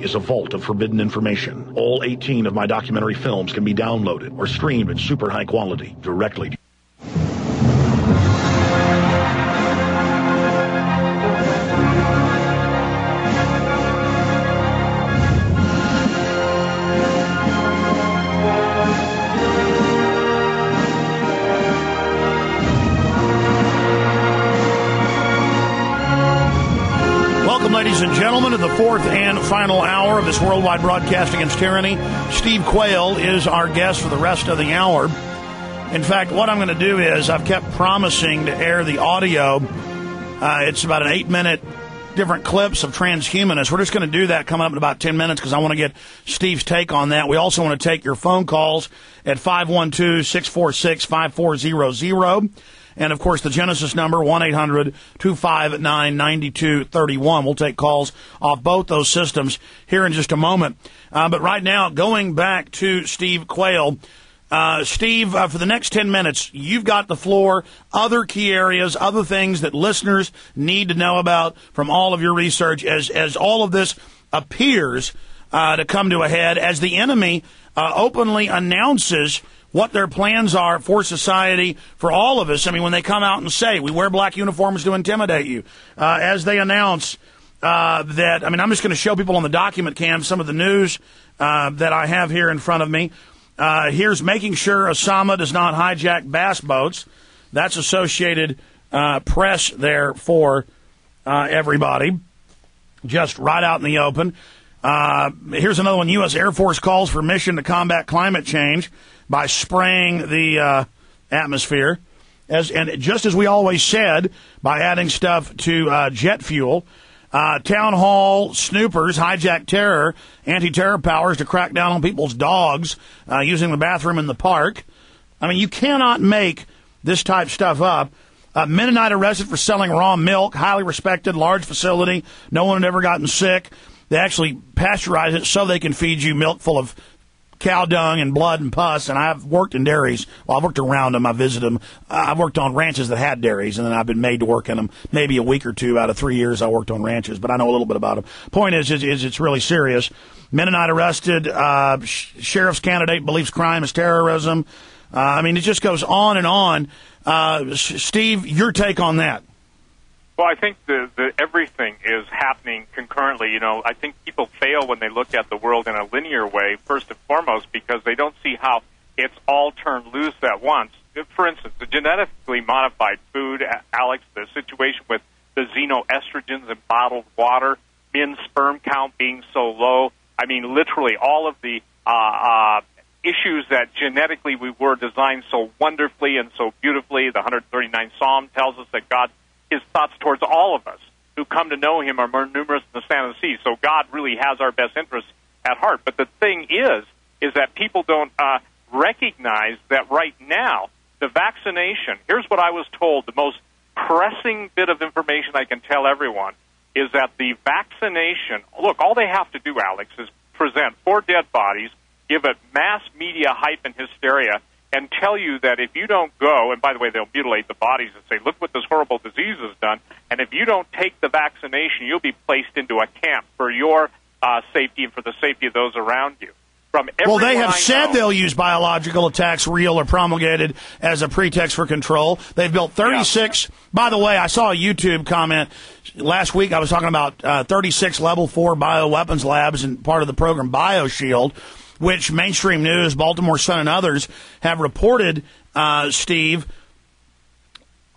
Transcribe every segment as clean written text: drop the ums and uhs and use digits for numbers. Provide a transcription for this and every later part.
is a vault of forbidden information. All 18 of my documentary films can be downloaded or streamed in super high quality directly to ladies and gentlemen, to the fourth and final hour of this worldwide broadcast against tyranny. Steve Quayle is our guest for the rest of the hour. In fact, what I'm going to do is I've kept promising to air the audio. It's about an 8-minute different clips of transhumanists. We're just going to do that coming up in about 10 minutes because I want to get Steve's take on that. We also want to take your phone calls at 512-646-5400. And, of course, the Genesis number, 1-800-259-9231. We'll take calls off both those systems here in just a moment. But right now, going back to Steve Quayle. Steve, for the next 10 minutes, you've got the floor. Other key areas, other things that listeners need to know about from all of your research as all of this appears to come to a head, as the enemy openly announces what their plans are for society, for all of us. I mean, when they come out and say, we wear black uniforms to intimidate you, as they announce that, I mean, I'm just going to show people on the document cam some of the news that I have here in front of me. Here's making sure Osama does not hijack bass boats. That's Associated Press there for everybody, just right out in the open. Here's another one. U.S. Air Force calls for mission to combat climate change by spraying the atmosphere, and just as we always said, by adding stuff to jet fuel. Town hall snoopers hijack terror, anti-terror powers to crack down on people's dogs using the bathroom in the park. I mean, you cannot make this type stuff up. Mennonite arrested for selling raw milk, highly respected, large facility. No one had ever gotten sick. They actually pasteurize it so they can feed you milk full of cow dung and blood and pus, and I've worked in dairies. Well, I've worked around them. I visited them. I've worked on ranches that had dairies, and then I've been made to work in them. Maybe a week or two out of 3 years I worked on ranches, but I know a little bit about them. Point is it's really serious. Mennonite arrested. Sheriff's candidate believes crime is terrorism. I mean, it just goes on and on. Steve, your take on that? Well, I think the everything is happening concurrently. You know, I think people fail when they look at the world in a linear way, first and foremost, because they don't see how it's all turned loose at once. For instance, the genetically modified food, Alex, the situation with the xenoestrogens in bottled water, men's sperm count being so low. I mean, literally all of the issues that genetically we were designed so wonderfully and so beautifully. The 139th Psalm tells us that God, his thoughts towards all of us who come to know him are more numerous than the sand of the sea. So God really has our best interests at heart. But the thing is that people don't recognize that right now, the vaccination, here's what I was told, the most pressing bit of information I can tell everyone is that the vaccination, look, all they have to do, Alex, is present 4 dead bodies, give it mass media hype and hysteria, and tell you that if you don't go, and by the way, they'll mutilate the bodies and say, look what this horrible disease has done, and if you don't take the vaccination, you'll be placed into a camp for your safety and for the safety of those around you. Well, they have said they'll use biological attacks, real or promulgated, as a pretext for control. They've built 36. Yeah. By the way, I saw a YouTube comment last week. I was talking about 36 level 4 bioweapons labs and part of the program BioShield, which mainstream news, Baltimore Sun, and others have reported, Steve,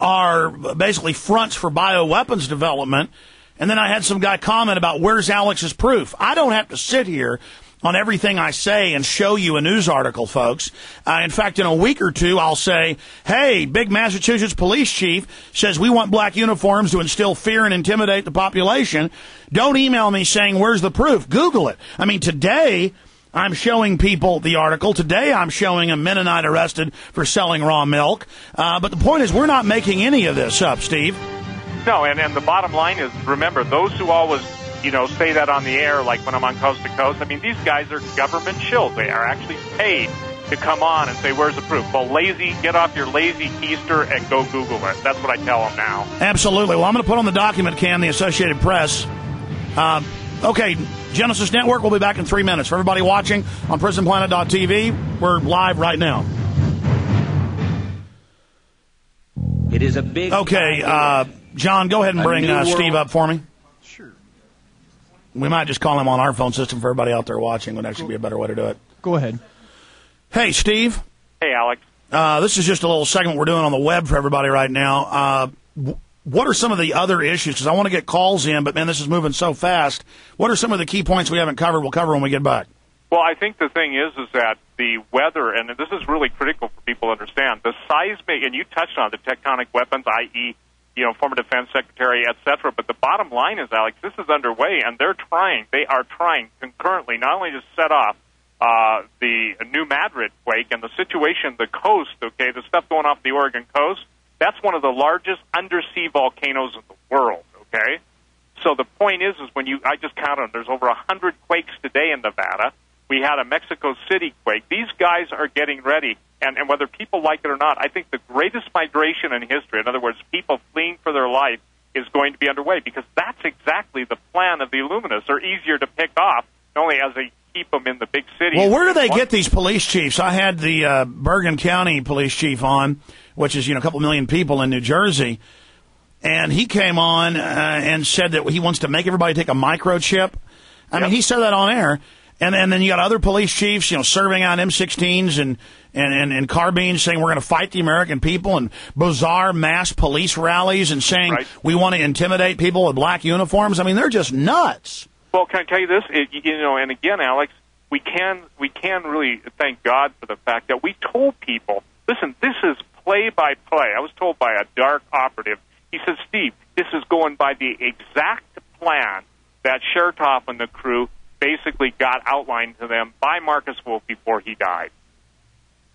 are basically fronts for bioweapons development. And then I had some guy comment about, where's Alex's proof? I don't have to sit here on everything I say and show you a news article, folks. In fact, in a week or two, I'll say, hey, big Massachusetts police chief says we want black uniforms to instill fear and intimidate the population. Don't email me saying, where's the proof? Google it. I mean, today I'm showing people the article. Today I'm showing a Mennonite arrested for selling raw milk. But the point is, we're not making any of this up, Steve. No, and the bottom line is, remember, those who always, say that on the air, like when I'm on Coast to Coast, I mean, these guys are government shills. They are actually paid to come on and say, where's the proof? Well, get off your lazy keister and go Google it. That's what I tell them now. Absolutely. Well, I'm going to put on the document cam the Associated Press. Okay, Genesis Network, we'll be back in 3 minutes. For everybody watching on PrisonPlanet.tv, we're live right now. It is a big... Okay, John, go ahead and bring Steve up for me. Sure. We might just call him on our phone system for everybody out there watching. Would actually be a better way to do it. Go ahead. Hey, Steve. Hey, Alex. This is just a little segment we're doing on the web for everybody right now. What are some of the other issues? Because I want to get calls in, but, man, this is moving so fast. What are some of the key points we haven't covered? We'll cover when we get back. Well, I think the thing is that the weather, and this is really critical for people to understand, the seismic, and you touched on the tectonic weapons, i.e., former defense secretary, et cetera, but the bottom line is, Alex, this is underway, and they are trying concurrently not only to set off the New Madrid quake and the situation, the coast, okay, the stuff going off the Oregon coast, that's one of the largest undersea volcanoes in the world, okay? So the point is I just counted them, there's over 100 quakes today in Nevada. We had a Mexico City quake. These guys are getting ready, and whether people like it or not, I think the greatest migration in history, in other words, people fleeing for their life, is going to be underway, because that's exactly the plan of the Illuminists. They're easier to pick off, not only as they keep them in the big cities. Well, where do they get these police chiefs? I had the Bergen County police chief on, which is a couple million people in New Jersey, and he came on and said that he wants to make everybody take a microchip. I mean, he said that on air. And then you got other police chiefs, serving out M16s and carbines, saying we're going to fight the American people, and bizarre mass police rallies, and saying we want to intimidate people with black uniforms. I mean, they're just nuts. Well, can I tell you this? And again, Alex, we can really thank God for the fact that we told people, listen, this is play-by-play. I was told by a dark operative. He said, Steve, this is going by the exact plan that Chertoff and the crew basically got outlined to them by Markus Wolf before he died.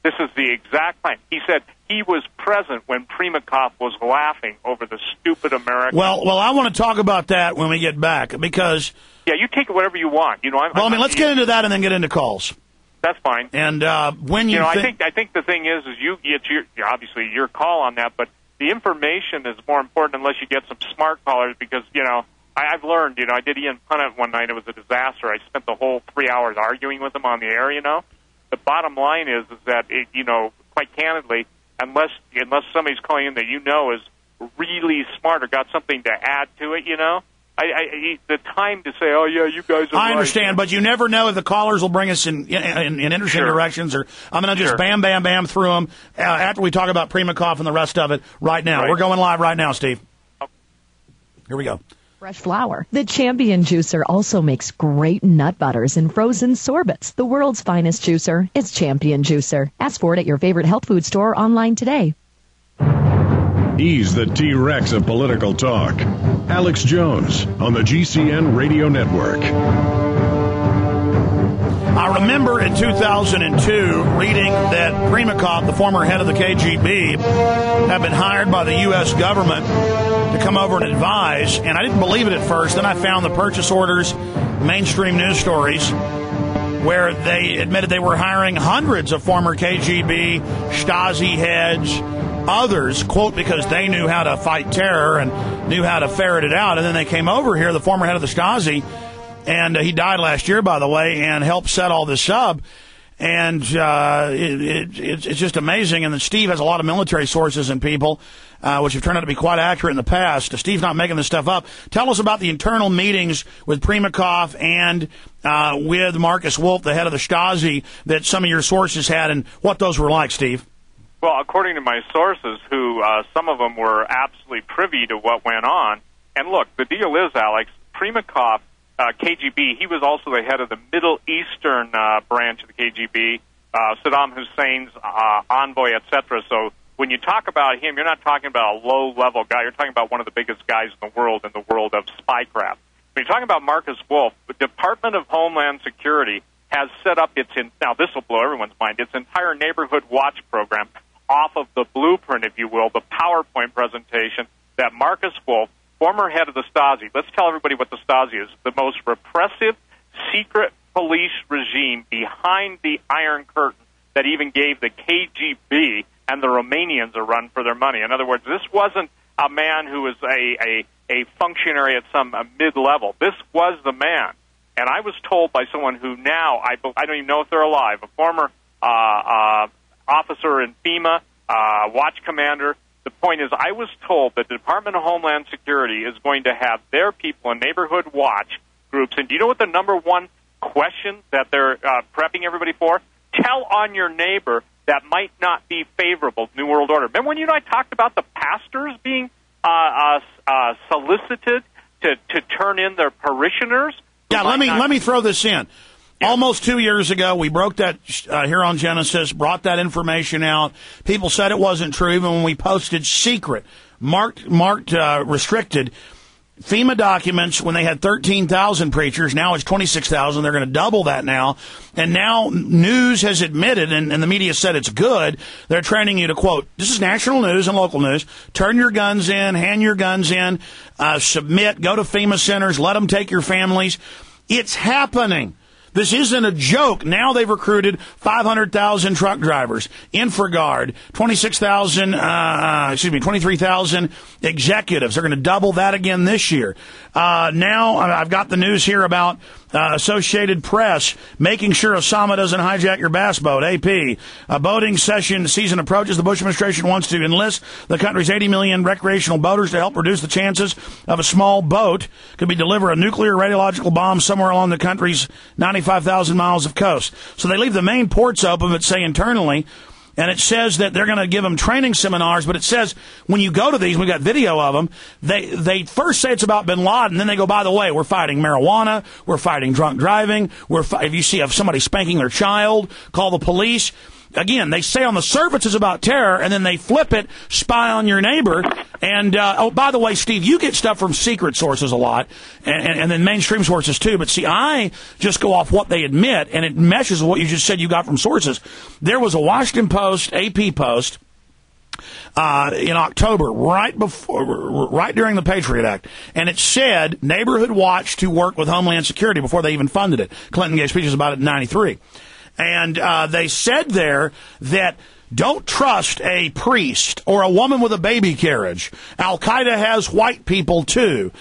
This is the exact plan. He said he was present when Primakov was laughing over the stupid American. Well, I want to talk about that when we get back, because... Yeah, you take it whatever you want. Let's get into that and then get into calls. That's fine. And when you I think the thing is it's obviously your call on that, but the information is more important unless you get some smart callers, because, I've learned, I did Ian Punnett one night. It was a disaster. I spent the whole 3 hours arguing with him on the air, The bottom line is that, quite candidly, unless somebody's calling in that is really smart or got something to add to it, the time to say, oh, yeah, you guys are I understand, but you never know if the callers will bring us in interesting directions, or I'm going to just bam, bam, bam through them after we talk about Primakov and the rest of it right now. We're going live right now, Steve. Here we go. Fresh flour. The Champion Juicer also makes great nut butters and frozen sorbets. The world's finest juicer is Champion Juicer. Ask for it at your favorite health food store online today. He's the T-Rex of political talk. Alex Jones on the GCN Radio Network. I remember in 2002 reading that Primakov, the former head of the KGB, had been hired by the U.S. government to come over and advise, and I didn't believe it at first. Then I found the purchase orders, mainstream news stories, where they admitted they were hiring hundreds of former KGB, Stasi heads, others, quote, because they knew how to fight terror and knew how to ferret it out. And then they came over here, the former head of the Stasi, and he died last year, by the way, and helped set all this up. And it's just amazing. And then Steve has a lot of military sources and people, which have turned out to be quite accurate in the past. Steve's not making this stuff up. Tell us about the internal meetings with Primakov and with Markus Wolf, the head of the Stasi, that some of your sources had, and what those were like, Steve. Well, according to my sources, who some of them were absolutely privy to what went on. And look, the deal is, Alex, Primakov, KGB, he was also the head of the Middle Eastern branch of the KGB, Saddam Hussein's envoy, etc. So when you talk about him, you're not talking about a low-level guy. You're talking about one of the biggest guys in the world of spycraft. When you're talking about Markus Wolf, the Department of Homeland Security has set up now this will blow everyone's mind, its entire neighborhood watch program off of the blueprint, if you will, the PowerPoint presentation that Markus Wolf, former head of the Stasi. Let's tell everybody what the Stasi is. The most repressive, secret police regime behind the Iron Curtain that even gave the KGB and the Romanians a run for their money. In other words, this wasn't a man who was a functionary at some mid-level. This was the man. And I was told by someone who now, I don't even know if they're alive, a former officer in FEMA, watch commander. The point is, I was told that the Department of Homeland Security is going to have their people in neighborhood watch groups. And do you know what the number one question that they're prepping everybody for? Tell on your neighbor that might not be favorable to New World Order. Remember when you and I talked about the pastors being solicited to turn in their parishioners? Yeah, let me throw this in. Yeah. Almost 2 years ago, we broke that here on Genesis, brought that information out. People said it wasn't true, even when we posted secret, marked restricted FEMA documents when they had 13,000 preachers. Now it's 26,000. They're going to double that now. And now news has admitted, and the media said it's good, they're training you to, quote, this is national news and local news, turn your guns in, hand your guns in, submit, go to FEMA centers, let them take your families. It's happening. This isn't a joke. Now they've recruited 500,000 truck drivers, InfraGard, 23,000 executives. They're going to double that again this year. Now I've got the news here about Associated Press making sure Osama doesn't hijack your bass boat. AP, a boating season approaches. The Bush administration wants to enlist the country's 80 million recreational boaters to help reduce the chances of a small boat could be deliver a nuclear radiological bomb somewhere along the country's 95,000 miles of coast. So they leave the main ports open, but say internally. And it says that they're going to give them training seminars, but it says when you go to these, we got video of them, they first say it's about bin Laden, then they go, by the way, we're fighting marijuana, we're fighting drunk driving, if you see somebody spanking their child, call the police. Again, they say on the surface it's about terror, and then they flip it, spy on your neighbor. And, oh, by the way, Steve, you get stuff from secret sources a lot, and then mainstream sources too. But see, I just go off what they admit, and it meshes with what you just said you got from sources. There was a Washington Post, AP post, in October, right during the Patriot Act, and it said Neighborhood Watch to work with Homeland Security before they even funded it. Clinton gave speeches about it in '93. And they said there that don't trust a priest or a woman with a baby carriage. Al-Qaeda has white people, too.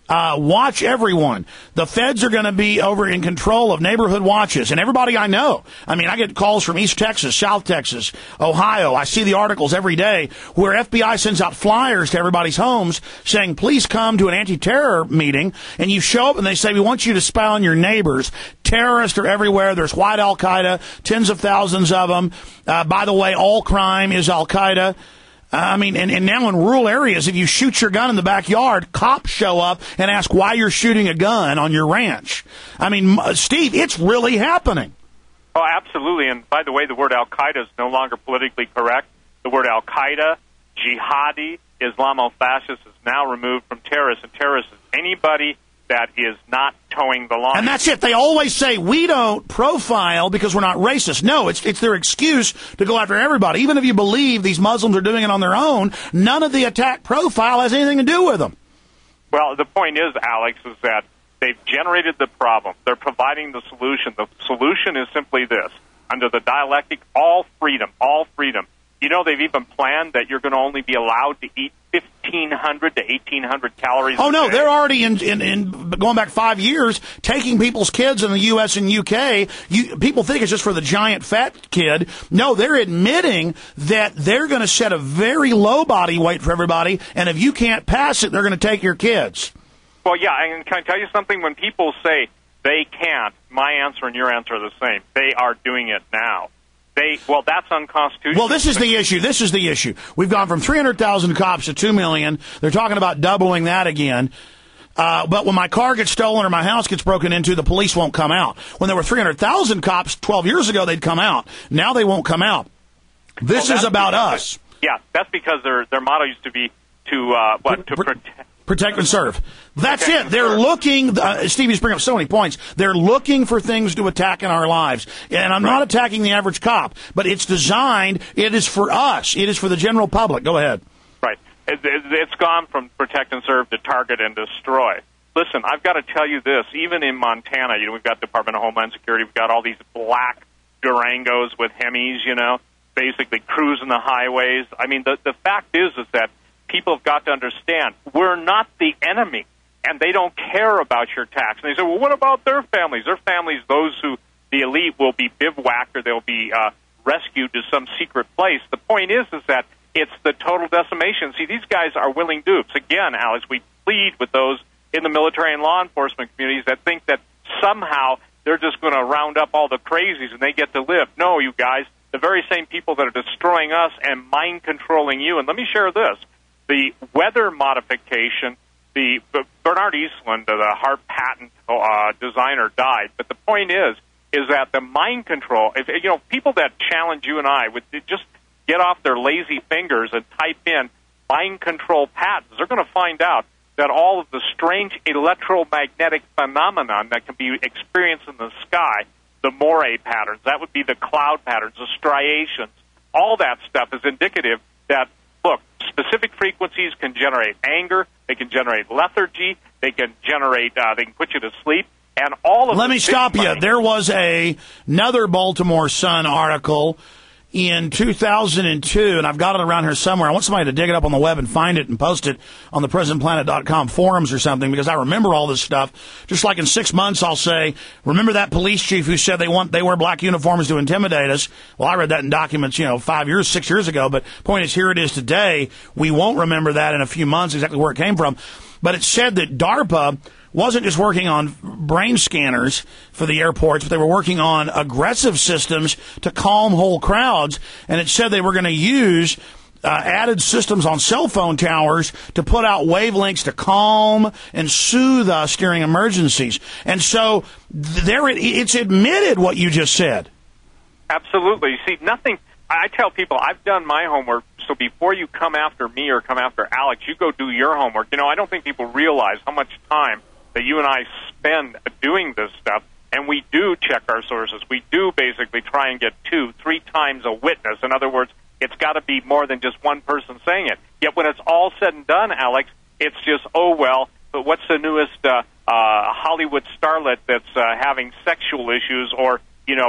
Watch everyone. The feds are going to be over in control of neighborhood watches. And everybody I know, I mean, I get calls from East Texas, South Texas, Ohio. I see the articles every day where FBI sends out flyers to everybody's homes saying, please come to an anti-terror meeting. And you show up and they say, we want you to spy on your neighbors. Terrorists are everywhere. There's white Al-Qaeda, tens of thousands of them. By the way, all crime is Al-Qaeda. I mean, and now in rural areas, if you shoot your gun in the backyard, cops show up and ask why you're shooting a gun on your ranch. I mean, Steve, it's really happening. Oh, absolutely. And by the way, the word Al-Qaeda is no longer politically correct. The word Al-Qaeda, jihadi, Islamo-fascist is now removed from terrorists. And terrorists is anybody that is not towing the line. And that's it. They always say, we don't profile because we're not racist. No, it's their excuse to go after everybody. Even if you believe these Muslims are doing it on their own, none of the attack profile has anything to do with them. Well, the point is, Alex, is that they've generated the problem. They're providing the solution. The solution is simply this. Under the dialectic, all freedom, all freedom. You know, they've even planned that you're going to only be allowed to eat 1,500 to 1,800 calories a day. No, they're already in going back 5 years, taking people's kids in the U.S. and U.K. People think it's just for the giant fat kid. No, they're admitting that they're going to set a very low body weight for everybody, and if you can't pass it, they're going to take your kids. Well, yeah, and can I tell you something? When people say they can't, my answer and your answer are the same. They are doing it now. Well, that's unconstitutional. Well, this is the issue. We've gone from 300,000 cops to 2 million. They're talking about doubling that again. But when my car gets stolen or my house gets broken into, the police won't come out. When there were 300,000 cops 12 years ago, they'd come out. Now they won't come out. This is about us. Yeah, that's because their motto used to be to protect and serve. That's it. They're looking, Steve, you bring up so many points. They're looking for things to attack in our lives. And I'm not attacking the average cop, but it's designed, it is for us. It is for the general public. Go ahead. Right. It's gone from protect and serve to target and destroy. Listen, I've got to tell you this. Even in Montana, we've got Department of Homeland Security. We've got all these black Durangos with Hemis, basically cruising the highways. I mean, the fact is that people have got to understand we're not the enemy. and they don't care about your tax. And they say, well, what about their families? Their families, those who the elite will be bivouacked or they'll be rescued to some secret place. The point is that it's the total decimation. See, these guys are willing dupes. Again, Alex, we plead with those in the military and law enforcement communities that think that somehow they're just going to round up all the crazies and they get to live. No, you guys, the very same people that are destroying us and mind-controlling you. And let me share this. The weather modification, the Bernard Eastland, the HAARP patent designer, died. But the point is that the mind control, if people that challenge you and I would just get off their lazy fingers and type in mind control patents, they're going to find out that all of the strange electromagnetic phenomenon that can be experienced in the sky, the moire patterns, that would be the cloud patterns, the striations, all that stuff is indicative that, look, specific frequencies can generate anger, they can generate lethargy, they can generate, they can put you to sleep. And all of Let me stop you. There was another Baltimore Sun article in 2002, and I've got it around here somewhere. I want somebody to dig it up on the web and find it and post it on the PresentPlanet.com forums or something, because I remember all this stuff. Just like in 6 months, I'll say, remember that police chief who said they wear black uniforms to intimidate us? Well, I read that in documents, 6 years ago, but point is, here it is today. We won't remember that in a few months, exactly where it came from. But it said that DARPA wasn't just working on brain scanners for the airports, but they were working on aggressive systems to calm whole crowds. And it said they were going to use added systems on cell phone towers to put out wavelengths to calm and soothe us during emergencies. And so it's admitted what you just said. Absolutely. See, nothing. I tell people I've done my homework, so before you come after me or come after Alex, you go do your homework. I don't think people realize how much time that you and I spend doing this stuff, and we do check our sources. We do basically try and get 2-3 times a witness. In other words, it's got to be more than just one person saying it. Yet when it's all said and done, Alex, it's just, oh, well, but what's the newest Hollywood starlet that's having sexual issues, or,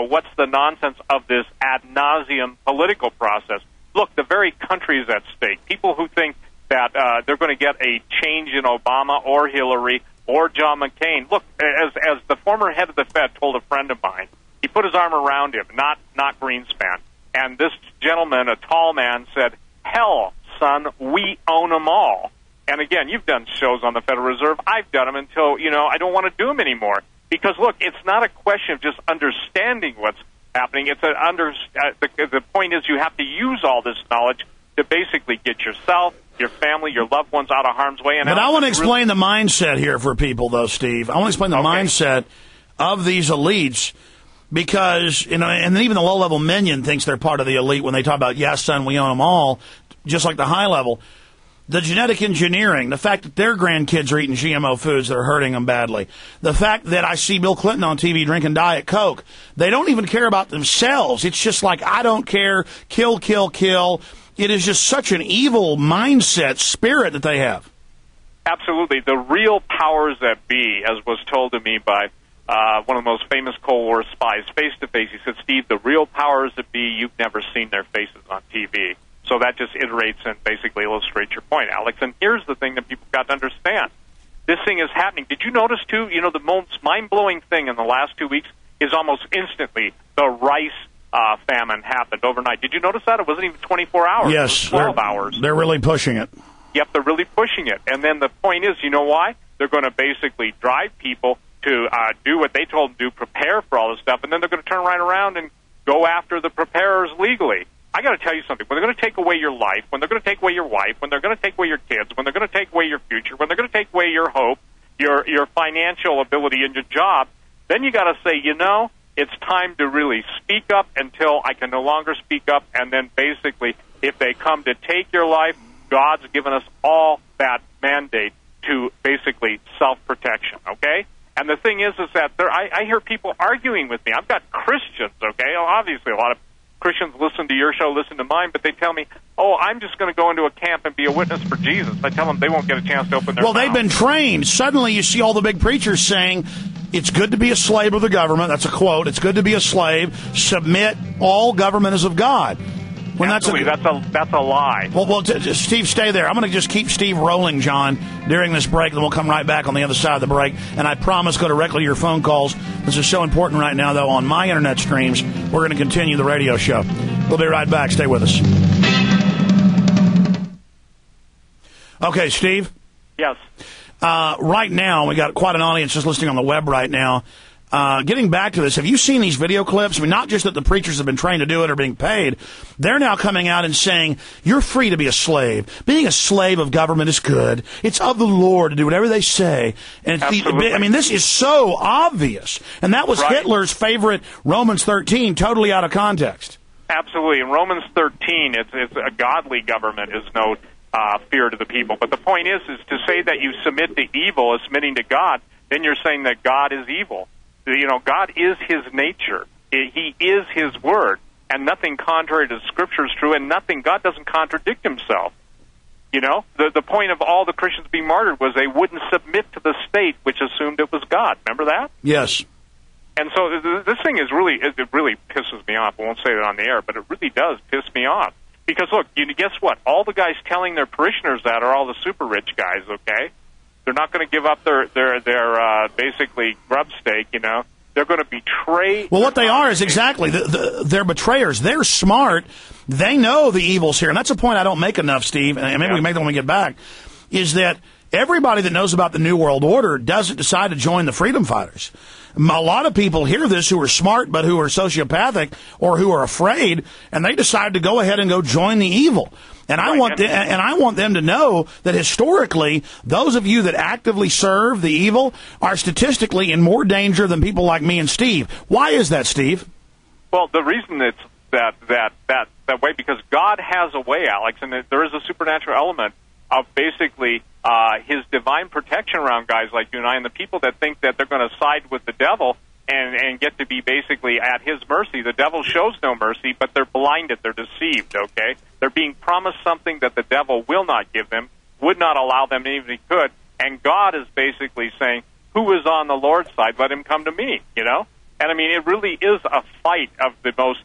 what's the nonsense of this ad nauseum political process? Look, the very country is at stake. People who think that they're going to get a change in Obama or Hillary or John McCain. Look, as the former head of the Fed told a friend of mine, he put his arm around him, not Greenspan. And this gentleman, a tall man, said, hell, son, we own them all. And again, you've done shows on the Federal Reserve. I've done them until, I don't want to do them anymore. Because, look, it's not a question of just understanding what's happening. It's the point is you have to use all this knowledge to basically get yourself, your family, your loved ones out of harm's way. But I want to explain the mindset here for people, though, Steve. I want to explain the mindset of these elites, because, and then even the low-level minion thinks they're part of the elite when they talk about, yes, son, we own them all, just like the high level. The genetic engineering, the fact that their grandkids are eating GMO foods that are hurting them badly, the fact that I see Bill Clinton on TV drinking Diet Coke, they don't even care about themselves. It's just like, I don't care, kill, kill, kill. It is just such an evil mindset, spirit that they have. Absolutely. The real powers that be, as was told to me by one of the most famous Cold War spies, face-to-face, he said, Steve, the real powers that be, you've never seen their faces on TV. So that just iterates and basically illustrates your point, Alex. And here's the thing that people got to understand. This thing is happening. Did you notice, too, the most mind-blowing thing in the last 2 weeks is almost instantly the rice famine happened overnight. Did you notice that? It wasn't even 24 hours. Yes. It was 12 hours. They're really pushing it. Yep, they're really pushing it. And then the point is, you know why? They're going to basically drive people to do what they told them to do, prepare for all this stuff, and then they're going to turn right around and go after the preparers legally. I got to tell you something. When they're going to take away your life, when they're going to take away your wife, when they're going to take away your kids, when they're going to take away your future, when they're going to take away your hope, your financial ability and your job, then you got to say, it's time to really speak up until I can no longer speak up. And then basically, if they come to take your life, God's given us all that mandate to basically self-protection, okay? And the thing is that I hear people arguing with me. I've got Christians, okay? Obviously, a lot of Christians listen to your show, listen to mine, but they tell me, I'm just going to go into a camp and be a witness for Jesus. I tell them they won't get a chance to open their mouth. Well, they've been trained. Suddenly you see all the big preachers saying, it's good to be a slave of the government. That's a quote. It's good to be a slave. Submit. All government is of God. When Absolutely, that's a lie. Well, Steve, stay there. I'm going to just keep Steve rolling, John, during this break, and we'll come right back on the other side of the break. And I promise go directly to your phone calls. This is so important right now, though, on my internet streams. We're going to continue the radio show. We'll be right back. Stay with us. Okay, Steve? Yes. Right now, we got quite an audience just listening on the web right now. Getting back to this, have you seen these video clips? I mean, not just that the preachers have been trained to do it or being paid. They're now coming out and saying, you're free to be a slave. Being a slave of government is good. It's of the Lord to do whatever they say. And this is so obvious. And that was Hitler's favorite Romans 13, totally out of context. Absolutely. In Romans 13, it's a godly government is no fear to the people. But the point is to say that you submit to evil as submitting to God, then you're saying that God is evil. You know, God is His nature. He is His word, and nothing contrary to Scripture is true, and God doesn't contradict Himself. You know, the point of all the Christians being martyred was they wouldn't submit to the state, which assumed it was God. Remember that? Yes. And so this thing it really pisses me off. I won't say that on the air, but it really does piss me off. Because, look, guess what? All the guys telling their parishioners that are all the super rich guys, okay? They're not going to give up their basically grub stake, you know. They're going to betray. Well, what they are is exactly, they're betrayers. They're smart. They know the evil's here. And that's a point I don't make enough, Steve, and maybe we make that when we get back, is that everybody that knows about the New World Order doesn't decide to join the freedom fighters. A lot of people hear this who are smart but who are sociopathic or who are afraid, and they decide to go ahead and go join the evil. And I want them to know that historically, those of you that actively serve the evil are statistically in more danger than people like me and Steve. Why is that, Steve? Well, the reason it's that way because God has a way, Alex, and there is a supernatural element of basically His divine protection around guys like you and I, and the people that think that they're going to side with the devil and get to be basically at his mercy. The devil shows no mercy, but they're blinded, they're deceived, okay? They're being promised something that the devil will not give them, would not allow them even if he could, and God is basically saying, who is on the Lord's side, let him come to me, you know? And I mean, it really is a fight of the most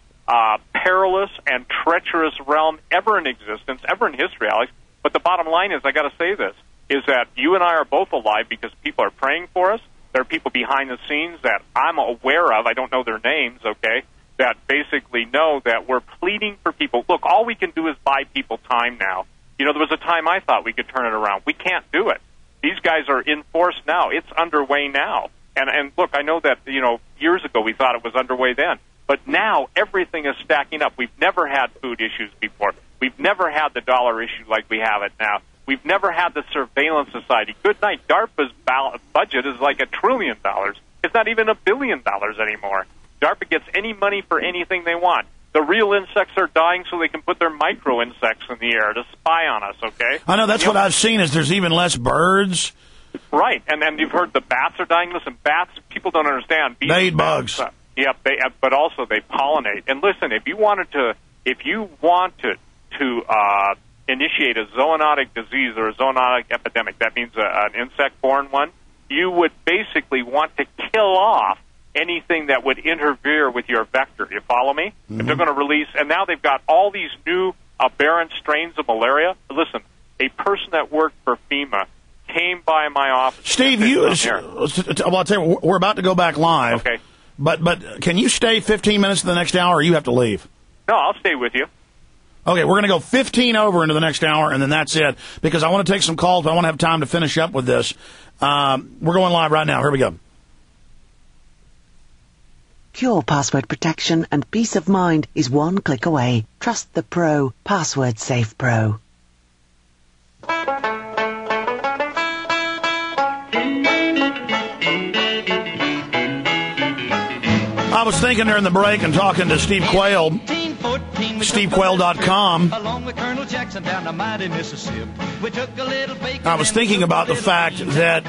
perilous and treacherous realm ever in existence, ever in history, Alex. But the bottom line is, I got to say this, is that you and I are both alive because people are praying for us. There are people behind the scenes that I'm aware of, I don't know their names, okay, that basically know that we're pleading for people. Look, all we can do is buy people time now. You know, there was a time I thought we could turn it around. We can't do it. These guys are in force now. It's underway now. And look, I know that, you know, years ago we thought it was underway then. But now everything is stacking up. We've never had food issues before. We've never had the dollar issue like we have it now. We've never had the surveillance society. Good night. DARPA's budget is like $1 trillion. It's not even $1 billion anymore. DARPA gets any money for anything they want. The real insects are dying so they can put their micro insects in the air to spy on us, okay? I know, that's what I've seen is there's even less birds. Right, and then you've heard the bats are dying. Listen, bats, people don't understand. They eat bugs. Yep, but also they pollinate. And listen, if you want to initiate a zoonotic disease or a zoonotic epidemic, that means an insect-borne one, you would basically want to kill off anything that would interfere with your vector. You follow me? Mm-hmm. If they're going to release, and now they've got all these new aberrant strains of malaria. Listen, a person that worked for FEMA came by my office. Steve, I'll tell you, we're about to go back live. Okay. But can you stay 15 minutes to the next hour, or you have to leave? No, I'll stay with you. Okay, we're going to go 15 over into the next hour, and then that's it, because I want to take some calls, but I want to have time to finish up with this. We're going live right now. Here we go. Secure password protection and peace of mind is one click away. Trust the Pro. Password Safe Pro. I was thinking during the break and talking to Steve Quayle, SteveQuayle.com. I was thinking about the fact that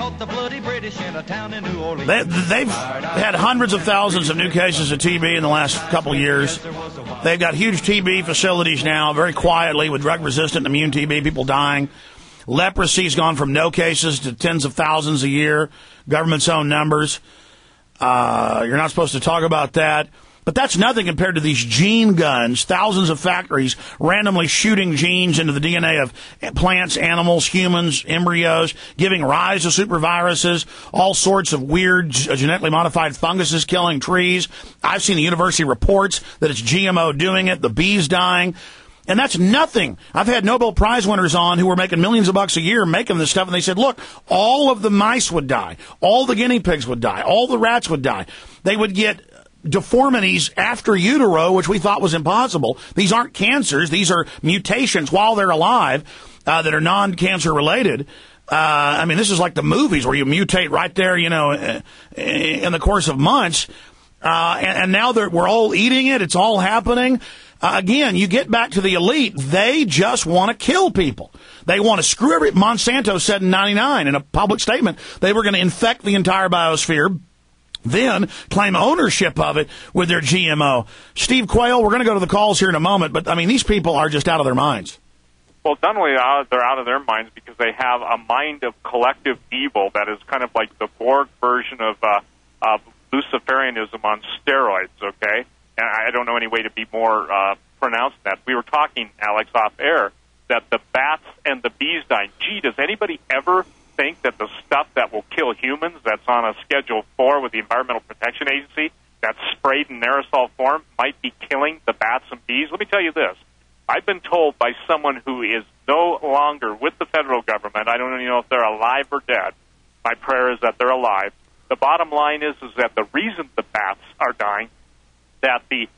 they've had hundreds of thousands of new cases of TB in the last couple of years. They've got huge TB facilities now, very quietly, with drug-resistant immune TB, people dying. Leprosy's gone from no cases to tens of thousands a year, government's own numbers. You're not supposed to talk about that. But that's nothing compared to these gene guns, thousands of factories randomly shooting genes into the DNA of plants, animals, humans, embryos, giving rise to superviruses, all sorts of weird genetically modified funguses killing trees. I've seen the university reports that it's GMO doing it, the bees dying. And that's nothing. I've had Nobel Prize winners on who were making millions of bucks a year making this stuff, and they said, look, all of the mice would die. All the guinea pigs would die. All the rats would die. They would get deformities after utero, which we thought was impossible. These aren't cancers. These are mutations while they're alive that are non-cancer related. I mean, this is like the movies where you mutate right there, you know, in the course of months. And now we're all eating it. It's all happening. Again, you get back to the elite. They just want to kill people. They want to screw every... Monsanto said in 99 in a public statement they were going to infect the entire biosphere, then claim ownership of it with their GMO. Steve Quayle, we're going to go to the calls here in a moment, but, I mean, these people are just out of their minds. Well, not only they're out of their minds because they have a mind of collective evil that is kind of like the Borg version of Luciferianism on steroids, okay? And I don't know any way to be more pronounced than that. We were talking, Alex, off air, that the bats and the bees dying. Gee, does anybody ever think that the stuff that will kill humans that's on a Schedule 4 with the Environmental Protection Agency that's sprayed in aerosol form might be killing the bats and bees? Let me tell you this. I've been told by someone who is no longer with the federal government, I don't even know if they're alive or dead. My prayer is that they're alive. The bottom line is that the reason the bats are dying, that the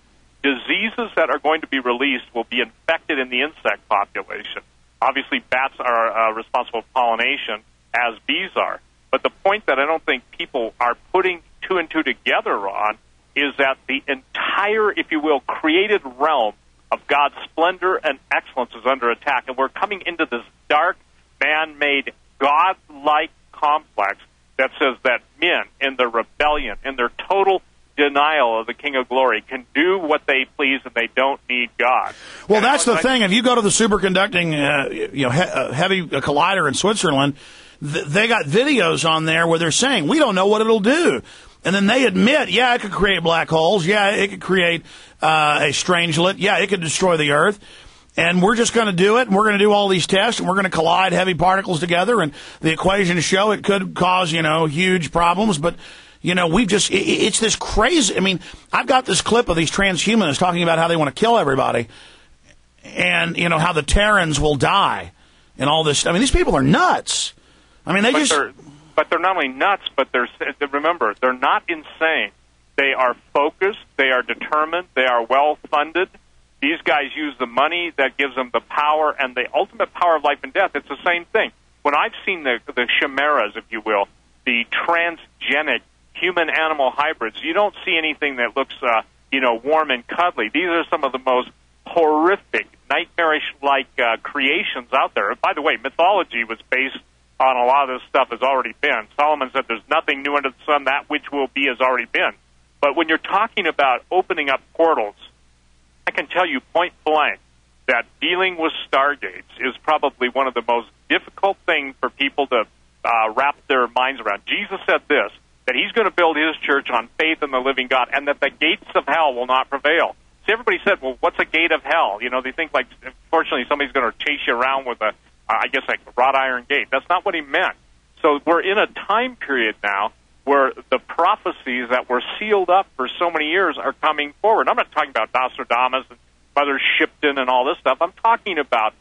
diseases that are going to be released will be infected in the insect population. Obviously, bats are responsible for pollination, as bees are. But the point that I don't think people are putting two and two together on is that the entire, if you will, created realm of God's splendor and excellence is under attack. And we're coming into this dark, man-made, God-like complex that says that men, in their rebellion, in their total denial of the King of Glory, can do what they please and they don't need God. Well, and that's the thing. If you go to the superconducting heavy collider in Switzerland, they got videos on there where they're saying, we don't know what it'll do. And then they admit, yeah, it could create black holes. Yeah, it could create a strangelet. Yeah, it could destroy the Earth. And we're just going to do it, and we're going to do all these tests, and we're going to collide heavy particles together, and the equations show it could cause, huge problems. But, it's this crazy. I mean, I've got this clip of these transhumanists talking about how they want to kill everybody, and, how the Terrans will die, and all this. I mean, these people are nuts. I mean, But they're not only nuts, but remember, they're not insane. They are focused, they are determined, they are well-funded. These guys use the money that gives them the power and the ultimate power of life and death. It's the same thing. When I've seen the chimeras, if you will, the transgenic human-animal hybrids, you don't see anything that looks, warm and cuddly. These are some of the most horrific, nightmarish-like creations out there. By the way, mythology was based on a lot of this stuff has already been. Solomon said there's nothing new under the sun. That which will be has already been. But when you're talking about opening up portals, I can tell you point blank that dealing with stargates is probably one of the most difficult things for people to wrap their minds around. Jesus said this, that he's going to build his church on faith in the living God, and that the gates of hell will not prevail. See, everybody said, well, what's a gate of hell? They think, like, fortunately, somebody's going to chase you around with a wrought iron gate. That's not what he meant. So we're in a time period now where the prophecies that were sealed up for so many years are coming forward. I'm not talking about Nostradamus and Mother Shipton and all this stuff. I'm talking about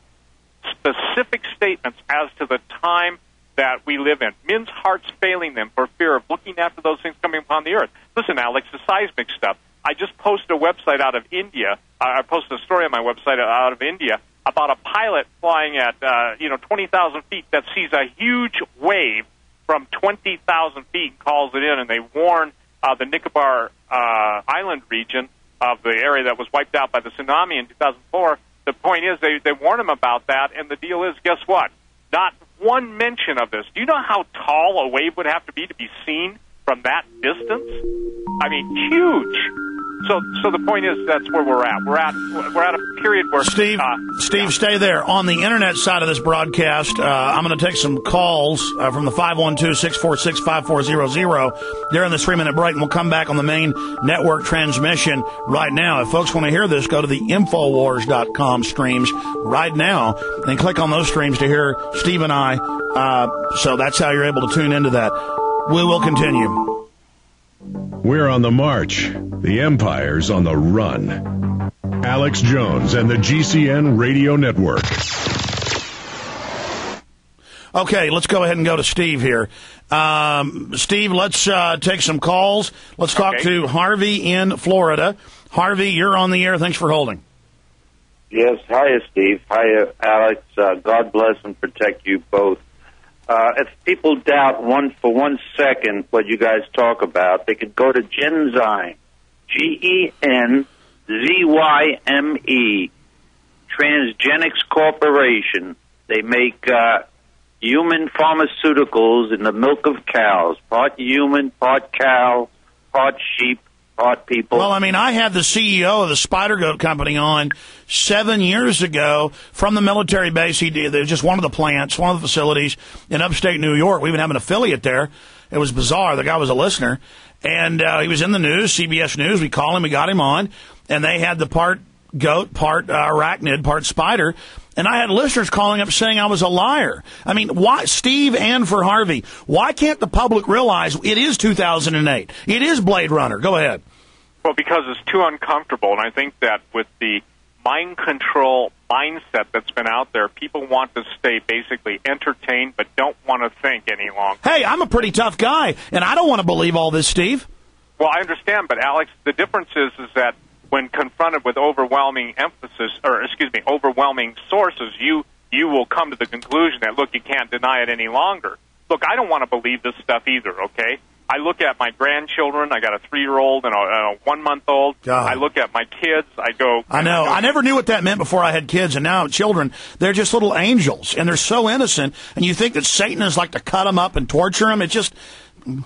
specific statements as to the time that we live in. Men's hearts failing them for fear of looking after those things coming upon the earth. Listen, Alex, the seismic stuff. I just posted a website out of India. I posted a story on my website out of India about a pilot flying at 20,000 feet that sees a huge wave from 20,000 feet and calls it in, and they warn the Nicobar Island region of the area that was wiped out by the tsunami in 2004. The point is they warn them about that, and the deal is, guess what? Not one mention of this. Do you know how tall a wave would have to be seen from that distance? I mean, huge. So the point is, that's where we're at. We're at a period where Steve, stay there. On the internet side of this broadcast, I'm going to take some calls from the 512-646-5400 during this 3-minute break, and we'll come back on the main network transmission right now. If folks want to hear this, go to the Infowars.com streams right now and click on those streams to hear Steve and I. So that's how you're able to tune into that. We will continue. We're on the march. The Empire's on the run. Alex Jones and the GCN Radio Network. Okay, let's go ahead and go to Steve here. Steve, let's take some calls. Let's talk to Harvey in Florida. Harvey, you're on the air. Thanks for holding. Yes, hiya, Steve. Hiya, Alex. God bless and protect you both. If people doubt for 1 second what you guys talk about, they could go to Genzyme, Genzyme, Transgenics Corporation. They make human pharmaceuticals in the milk of cows, part human, part cow, part sheep, part people. Well, I mean, I had the CEO of the Spider Goat Company on 7 years ago from the military base. He did. It was just one of the plants, one of the facilities in upstate New York. We even have an affiliate there. It was bizarre. The guy was a listener, and he was in the news, CBS News. We called him, we got him on, and they had the part goat, part arachnid, part spider. And I had listeners calling up saying I was a liar. I mean, why, Steve and for Harvey, why can't the public realize it is 2008? It is Blade Runner. Go ahead. Well, because it's too uncomfortable, and I think that with the mind control mindset that's been out there, people want to stay basically entertained but don't want to think any longer. Hey, I'm a pretty tough guy, and I don't want to believe all this, Steve. Well, I understand, but Alex, the difference is that when confronted with overwhelming sources, you will come to the conclusion that, look, you can't deny it any longer. Look, I don't want to believe this stuff either, okay? I look at my grandchildren. I got a 3-year-old and a 1-month-old. God. I look at my kids. I go. I know. I never knew what that meant before I had kids, and now children, they're just little angels, and they're so innocent, and you think that Satan is like to cut them up and torture them. It just...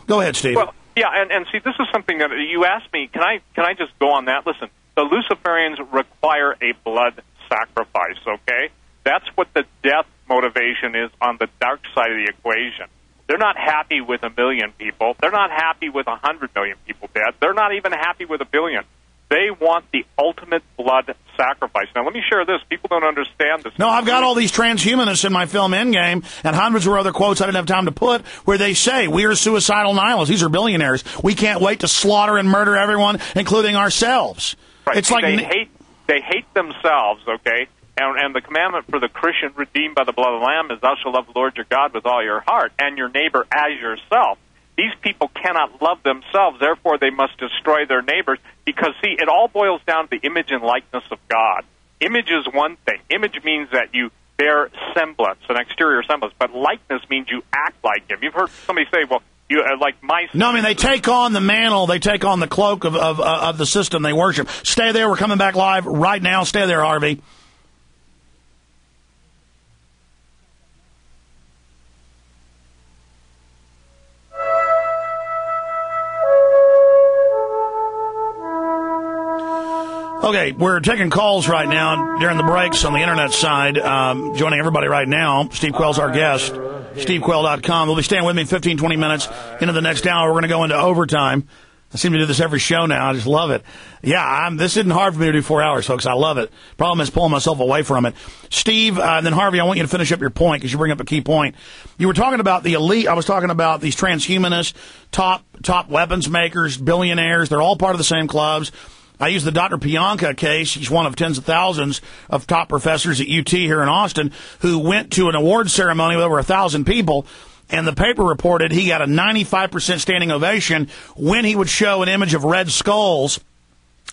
Go ahead, Steve. Well, yeah, and see, this is something that you asked me. Can I just go on that? Listen, the Luciferians require a blood sacrifice, okay? That's what the death motivation is on the dark side of the equation. They're not happy with 1 million people. They're not happy with 100 million people dead. They're not even happy with 1 billion. They want the ultimate blood sacrifice. Now, let me share this. People don't understand this. No, I've got all these transhumanists in my film Endgame and hundreds of other quotes I didn't have time to put where they say, we are suicidal nihilists. These are billionaires. We can't wait to slaughter and murder everyone, including ourselves. Right. It's like they hate themselves, okay? And the commandment for the Christian redeemed by the blood of the Lamb is thou shalt love the Lord your God with all your heart and your neighbor as yourself. These people cannot love themselves, therefore they must destroy their neighbors because, see, it all boils down to the image and likeness of God. Image is one thing. Image means that you bear semblance, an exterior semblance, but likeness means you act like him. You've heard somebody say, well, you like my... No, I mean, they take on the mantle, they take on the cloak of the system they worship. Stay there, we're coming back live right now. Stay there, Harvey. Okay, we're taking calls right now during the breaks on the internet side. Joining everybody right now, Steve Quayle's our guest. SteveQuayle.com. We'll be staying with me 15, 20 minutes into the next hour. We're going to go into overtime. I seem to do this every show now. I just love it. Yeah, this isn't hard for me to do 4 hours, folks. I love it. Problem is pulling myself away from it. Steve, and then Harvey, I want you to finish up your point because you bring up a key point. You were talking about the elite. I was talking about these transhumanists, top weapons makers, billionaires. They're all part of the same clubs. I use the Dr. Pianka case. He's one of tens of thousands of top professors at UT here in Austin who went to an award ceremony with over 1,000 people, and the paper reported he got a 95% standing ovation when he would show an image of red skulls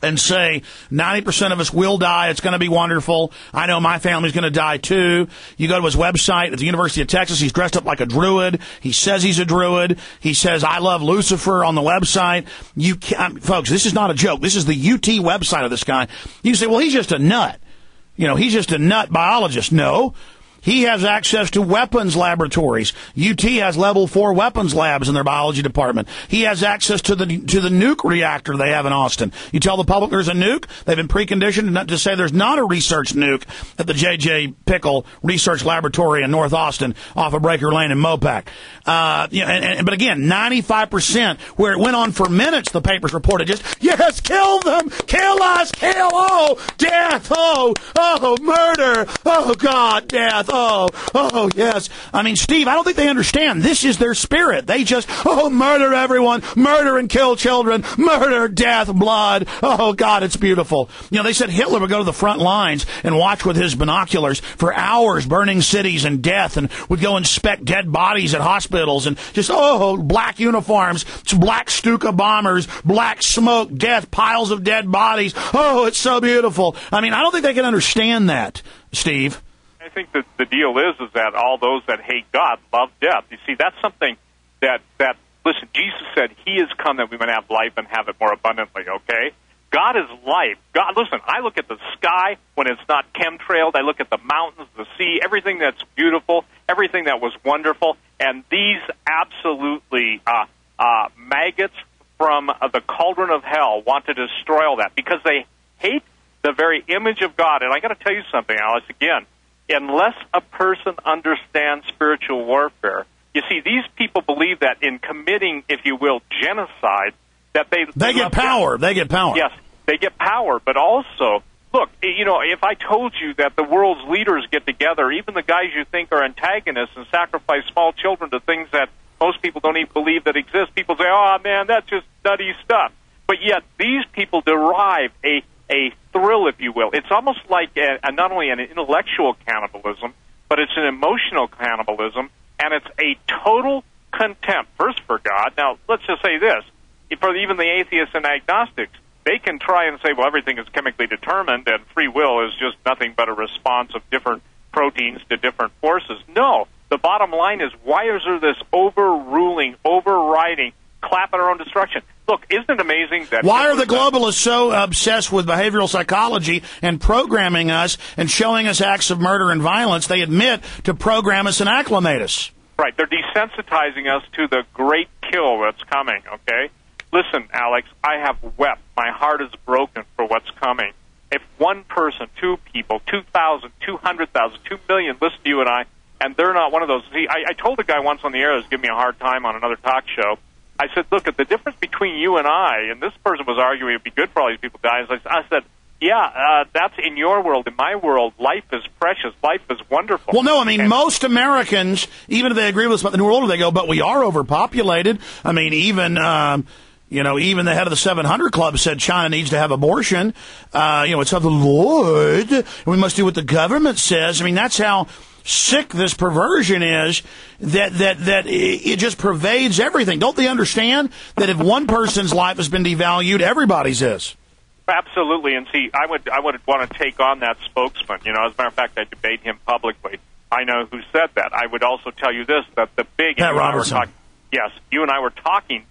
and say, 90% of us will die. It's going to be wonderful. I know my family's going to die too. You go to his website at the University of Texas. He's dressed up like a druid. He says he's a druid. He says, I love Lucifer on the website. Folks, this is not a joke. This is the UT website of this guy. You say, well, he's just a nut. He's just a nut biologist. No. He has access to weapons laboratories. UT has level 4 weapons labs in their biology department. He has access to the nuke reactor they have in Austin. You tell the public there's a nuke, they've been preconditioned to say there's not a research nuke at the J.J. Pickle Research Laboratory in North Austin off of Breaker Lane in Mopac. But again, 95%, where it went on for minutes, the papers reported just, yes, kill them, kill us, kill, oh, death, oh, murder, oh, God, death. Oh, yes. I mean, Steve, I don't think they understand. This is their spirit. They just, murder everyone, murder and kill children, murder, death, blood. Oh, God, it's beautiful. They said Hitler would go to the front lines and watch with his binoculars for hours, burning cities and death, and would go inspect dead bodies at hospitals and just, black uniforms, black Stuka bombers, black smoke, death, piles of dead bodies. Oh, it's so beautiful. I mean, I don't think they can understand that, Steve. I think that the deal is that all those that hate God love death. You see, that's something that listen, Jesus said he is come that we might have life and have it more abundantly, okay? God is life. God, listen, I look at the sky when it's not chemtrailed. I look at the mountains, the sea, everything that's beautiful, everything that was wonderful, and these absolutely maggots from the cauldron of hell want to destroy all that because they hate the very image of God. And I got to tell you something, Alice, again. Unless a person understands spiritual warfare, you see, these people believe that in committing, if you will, genocide, that they get power. They get power. Yes, they get power. But also, look, if I told you that the world's leaders get together, even the guys you think are antagonists, and sacrifice small children to things that most people don't even believe that exist, people say, oh, man, that's just nutty stuff. But yet these people derive a thrill, if you will. It's almost like not only an intellectual cannibalism, but it's an emotional cannibalism, and it's a total contempt, first for God. Now, let's just say this. For even the atheists and agnostics, they can try and say, well, everything is chemically determined, and free will is just nothing but a response of different proteins to different forces. No. The bottom line is, why is there this overruling, overriding, clap at our own destruction? Look, isn't it amazing that... Why are the globalists so obsessed with behavioral psychology and programming us and showing us acts of murder and violence? They admit to program us and acclimate us. Right. They're desensitizing us to the great kill that's coming, okay? Listen, Alex, I have wept. My heart is broken for what's coming. If one person, 2 people, 2,000, 200,000, 2 million listen to you and I, and they're not one of those... See, I told a guy once on the air who was giving me a hard time on another talk show, I said, look, at the difference between you and I, and this person was arguing it would be good for all these people to die. I said, yeah, that's in your world. In my world, life is precious. Life is wonderful. Well, no, I mean, most Americans, even if they agree with us about the New World Order, they go, but we are overpopulated. I mean, even the head of the 700 Club said China needs to have abortion. It's of the Lord, and we must do what the government says. I mean, that's how sick this perversion is, that it just pervades everything. Don't they understand that if one person's life has been devalued, everybody's is? Absolutely. And see, I would want to take on that spokesman. As a matter of fact, I debate him publicly. I know who said that. I would also tell you this, that the big... Pat Robertson. Yes, you and I were talking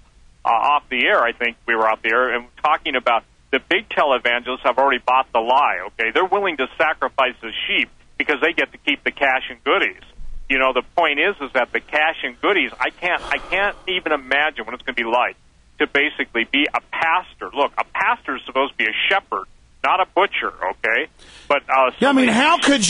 off the air. I think we were off the air and talking about the big televangelists have already bought the lie, okay? They're willing to sacrifice the sheep because they get to keep the cash and goodies. The point is that the cash and goodies, I can't even imagine what it's going to be like to basically be a pastor. Look, a pastor is supposed to be a shepherd, not a butcher, okay? But how could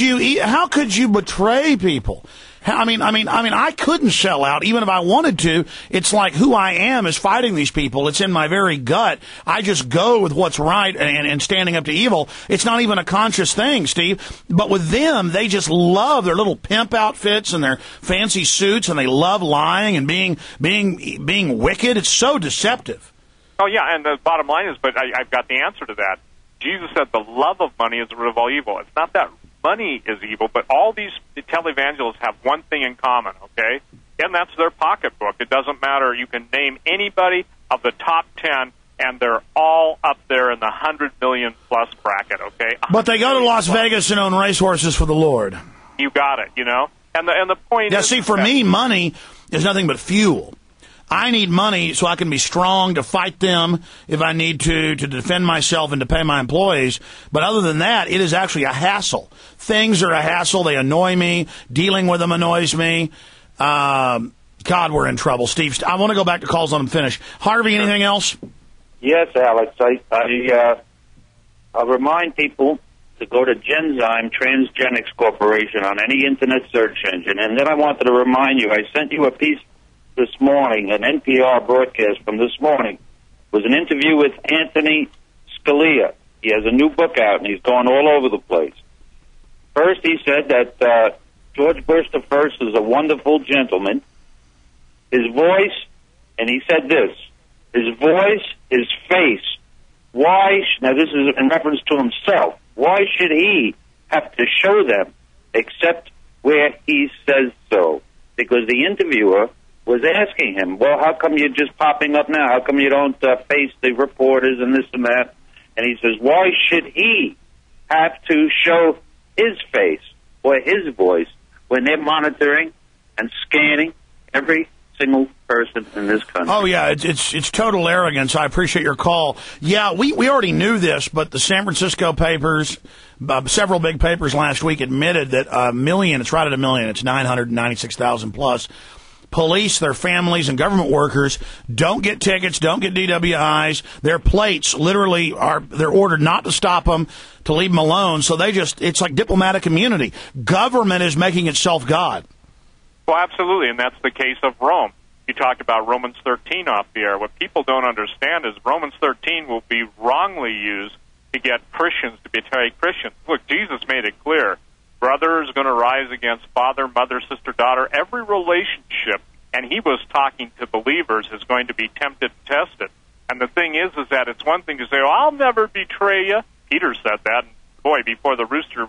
you betray people? I couldn't sell out even if I wanted to. It's like who I am is fighting these people. It's in my very gut. I just go with what's right and standing up to evil. It's not even a conscious thing, Steve. But with them, they just love their little pimp outfits and their fancy suits, and they love lying and being wicked. It's so deceptive. Oh, yeah, and the bottom line is, but I've got the answer to that. Jesus said the love of money is the root of all evil. It's not that money is evil, but all these televangelists have one thing in common, okay? And that's their pocketbook. It doesn't matter. You can name anybody of the top 10, and they're all up there in the 100 million plus bracket, okay? But they go to Las Vegas and own racehorses for the Lord. You got it, And the point is... Yeah, see, for me, money is nothing but fuel. I need money so I can be strong to fight them if I need to defend myself and to pay my employees. But other than that, it is actually a hassle. Things are a hassle. They annoy me. Dealing with them annoys me. God, we're in trouble. Steve, I want to go back to calls on and finish. Harvey, anything else? Yes, Alex. I'll remind people to go to Genzyme Transgenics Corporation on any internet search engine. And then I wanted to remind you, I sent you a piece this morning, an NPR broadcast from this morning. It was an interview with Anthony Scalia. He has a new book out, and he's gone all over the place. First, he said that George Bush the First is a wonderful gentleman. His voice, and he said this, his voice, his face, now this is in reference to himself, why should he have to show them except where he says so? Because the interviewer was asking him, well, how come you're just popping up now? How come you don't face the reporters and this and that? And he says, why should he have to show his face or his voice when they're monitoring and scanning every single person in this country? Oh, yeah, it's total arrogance. I appreciate your call. Yeah, we already knew this, but the San Francisco papers, several big papers last week admitted that it's right at 1 million, it's 996,000 plus, police, their families, and government workers don't get tickets, don't get DWIs. Their plates literally they're ordered not to stop them, to leave them alone. So it's like diplomatic immunity. Government is making itself God. Well, absolutely, and that's the case of Rome. You talked about Romans 13 off the air. What people don't understand is Romans 13 will be wrongly used to get Christians to betray Christians. Look, Jesus made it clear. Brother is going to rise against father, mother, sister, daughter. Every relationship, and he was talking to believers, is going to be tempted and tested. And the thing is that it's one thing to say, oh, I'll never betray you. Peter said that. And boy, before the rooster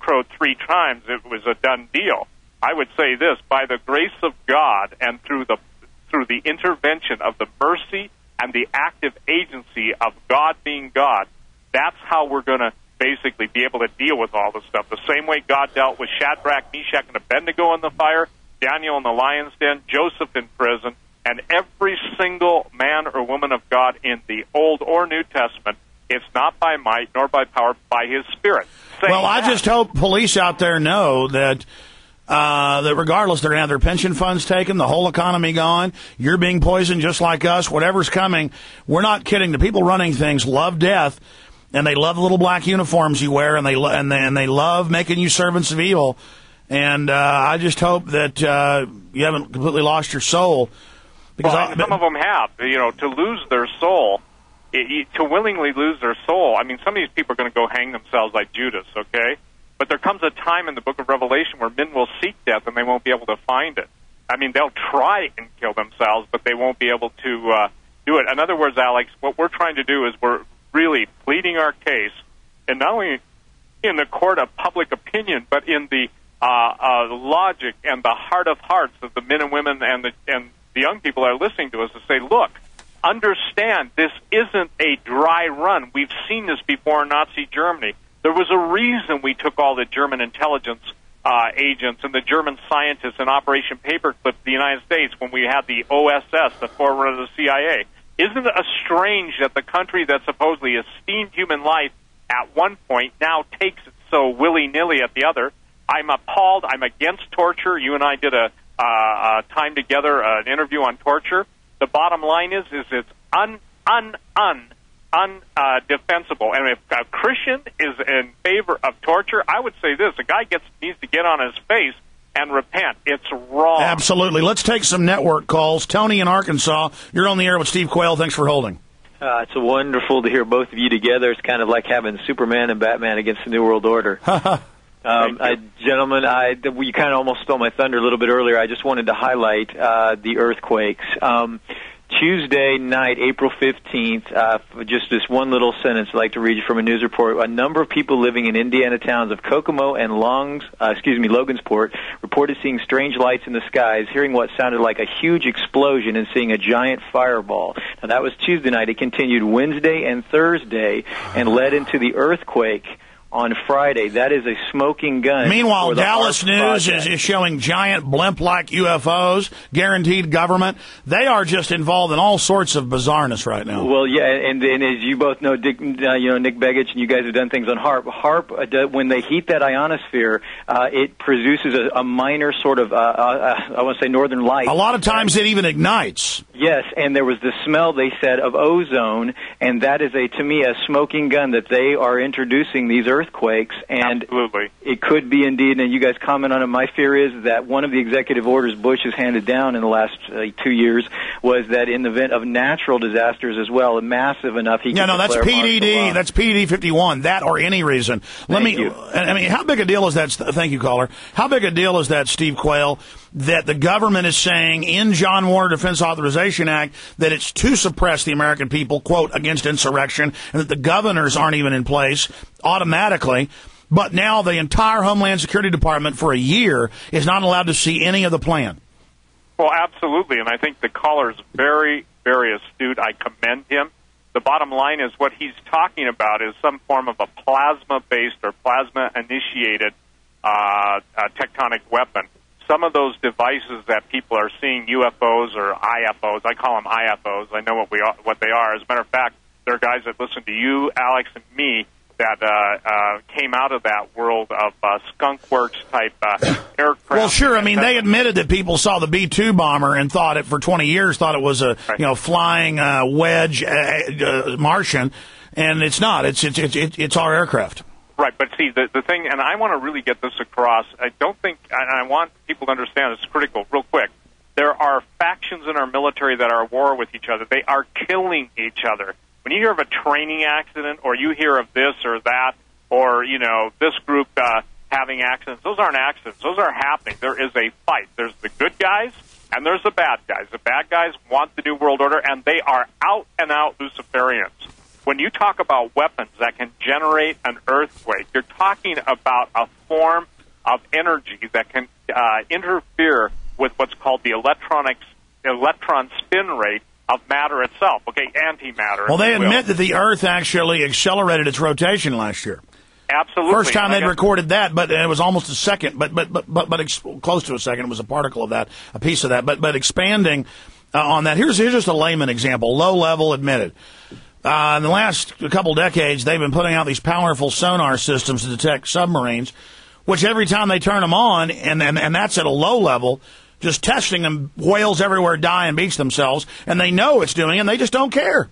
crowed 3 times, it was a done deal. I would say this, by the grace of God and through the intervention of the mercy and the active agency of God being God, that's how we're going to basically be able to deal with all this stuff. The same way God dealt with Shadrach, Meshach, and Abednego in the fire, Daniel in the lion's den, Joseph in prison, and every single man or woman of God in the Old or New Testament. It's not by might nor by power, but by His Spirit. Well, I just hope police out there know that regardless, they're going to have their pension funds taken, the whole economy gone, you're being poisoned just like us, whatever's coming. We're not kidding. The people running things love death, and they love the little black uniforms you wear, and they love making you servants of evil. And I just hope that you haven't completely lost your soul. Because some of them have. To lose their soul, to willingly lose their soul. I mean, some of these people are going to go hang themselves like Judas, okay? But there comes a time in the book of Revelation where men will seek death and they won't be able to find it. I mean, they'll try and kill themselves, but they won't be able to do it. In other words, Alex, what we're trying to do is we're really pleading our case, and not only in the court of public opinion, but in the logic and the heart of hearts of the men and women and the young people that are listening to us to say, look, understand this isn't a dry run. We've seen this before in Nazi Germany. There was a reason we took all the German intelligence agents and the German scientists in Operation Paperclip to the United States when we had the OSS, the forerunner of the CIA. Isn't it strange that the country that supposedly esteemed human life at one point now takes it so willy-nilly at the other? I'm appalled. I'm against torture. You and I did a time together, an interview on torture. The bottom line is it's undefensible. And if a Christian is in favor of torture, I would say this: a guy needs to get on his face and repent. It's wrong. Absolutely. Let's take some network calls. Tony in Arkansas, you're on the air with Steve Quayle. Thanks for holding. It's wonderful to hear both of you together. It's kind of like having Superman and Batman against the New World Order. Gentlemen, you kind of almost stole my thunder a little bit earlier. I just wanted to highlight the earthquakes. Tuesday night, April 15th, just this one little sentence I'd like to read you from a news report. A number of people living in Indiana towns of Kokomo and Logansport reported seeing strange lights in the skies, hearing what sounded like a huge explosion, and seeing a giant fireball. Now, that was Tuesday night. It continued Wednesday and Thursday and led into the earthquake on Friday. That is a smoking gun. Meanwhile, Dallas News is showing giant blimp-like UFOs, guaranteed government. They are just involved in all sorts of bizarreness right now. Well, yeah, and as you both know, Nick Begich, and you guys have done things on HARP. HARP, when they heat that ionosphere, it produces a minor sort of, I want to say, northern light. A lot of times it even ignites. Yes, and there was the smell, they said, of ozone, and that is, to me, a smoking gun that they are introducing these earthquakes. And absolutely, it could be indeed, and you guys comment on it, my fear is that one of the executive orders Bush has handed down in the last 2 years was that in the event of natural disasters as well, massive enough, he can that's PDD. That's PDD 51. That or any reason. I mean, how big a deal is that? Thank you, caller. How big a deal is that, Steve Quayle, that the government is saying in John Warner Defense Authorization Act that it's to suppress the American people, quote, against insurrection, and that the governors aren't even in place automatically. But now the entire Homeland Security Department for a year is not allowed to see any of the plan. Well, absolutely, and I think the caller is very, very astute. I commend him. The bottom line is what he's talking about is some form of a plasma-based or plasma-initiated tectonic weapon. Some of those devices that people are seeing, UFOs or IFOs, I call them IFOs. I know what they are. As a matter of fact, there are guys that listen to you, Alex, and me that came out of that world of skunk works type aircraft. Well, sure. I mean, they admitted that people saw the B-2 bomber and thought it for 20 years thought it was a flying wedge Martian, and it's not. It's our aircraft. Right, but see, the thing, and I want to really get this across, I don't think, and I want people to understand it's critical, real quick, there are factions in our military that are at war with each other. They are killing each other. When you hear of a training accident, or you hear of this or that, or, this group having accidents, those aren't accidents. Those are happening. There is a fight. There's the good guys, and there's the bad guys. The bad guys want the New World Order, and they are out-and-out Luciferians. When you talk about weapons that can generate an earthquake, you're talking about a form of energy that can interfere with what's called the electron spin rate of matter itself, antimatter. Well, they admit that the Earth actually accelerated its rotation last year. Absolutely. First time they'd recorded that, but it was almost a second, but close to a second. It was a particle of that, a piece of that. But expanding on that, here's just a layman example, low level admitted. In the last couple decades, they've been putting out these powerful sonar systems to detect submarines, which every time they turn them on, and that's at a low level, just testing them, whales everywhere die and beach themselves, and they know it's doing it, and they just don't care.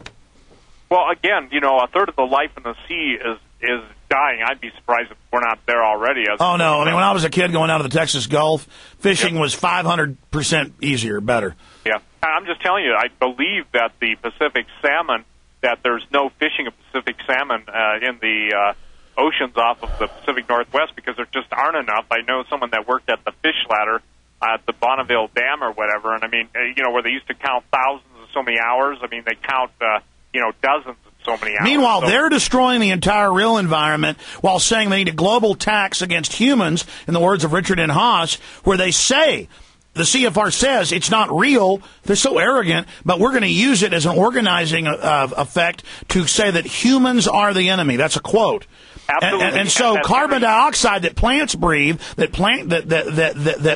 Well, again, a third of the life in the sea is dying. I'd be surprised if we're not there already. Oh, no. I mean, when I was a kid going out of the Texas Gulf, fishing was 500% easier, better. Yeah. I'm just telling you, I believe that the Pacific salmon, that there's no fishing of Pacific salmon in the oceans off of the Pacific Northwest because there just aren't enough. I know someone that worked at the fish ladder at the Bonneville Dam or whatever, and I mean, where they used to count thousands of so many hours, I mean, they count, dozens of so many hours. Meanwhile, they're destroying the entire real environment while saying they need a global tax against humans, in the words of Richard N. Haas, where they say, the CFR says it's not real. They're so arrogant, but we're going to use it as an organizing effect to say that humans are the enemy. That's a quote. Absolutely. And so carbon dioxide that plants breathe, that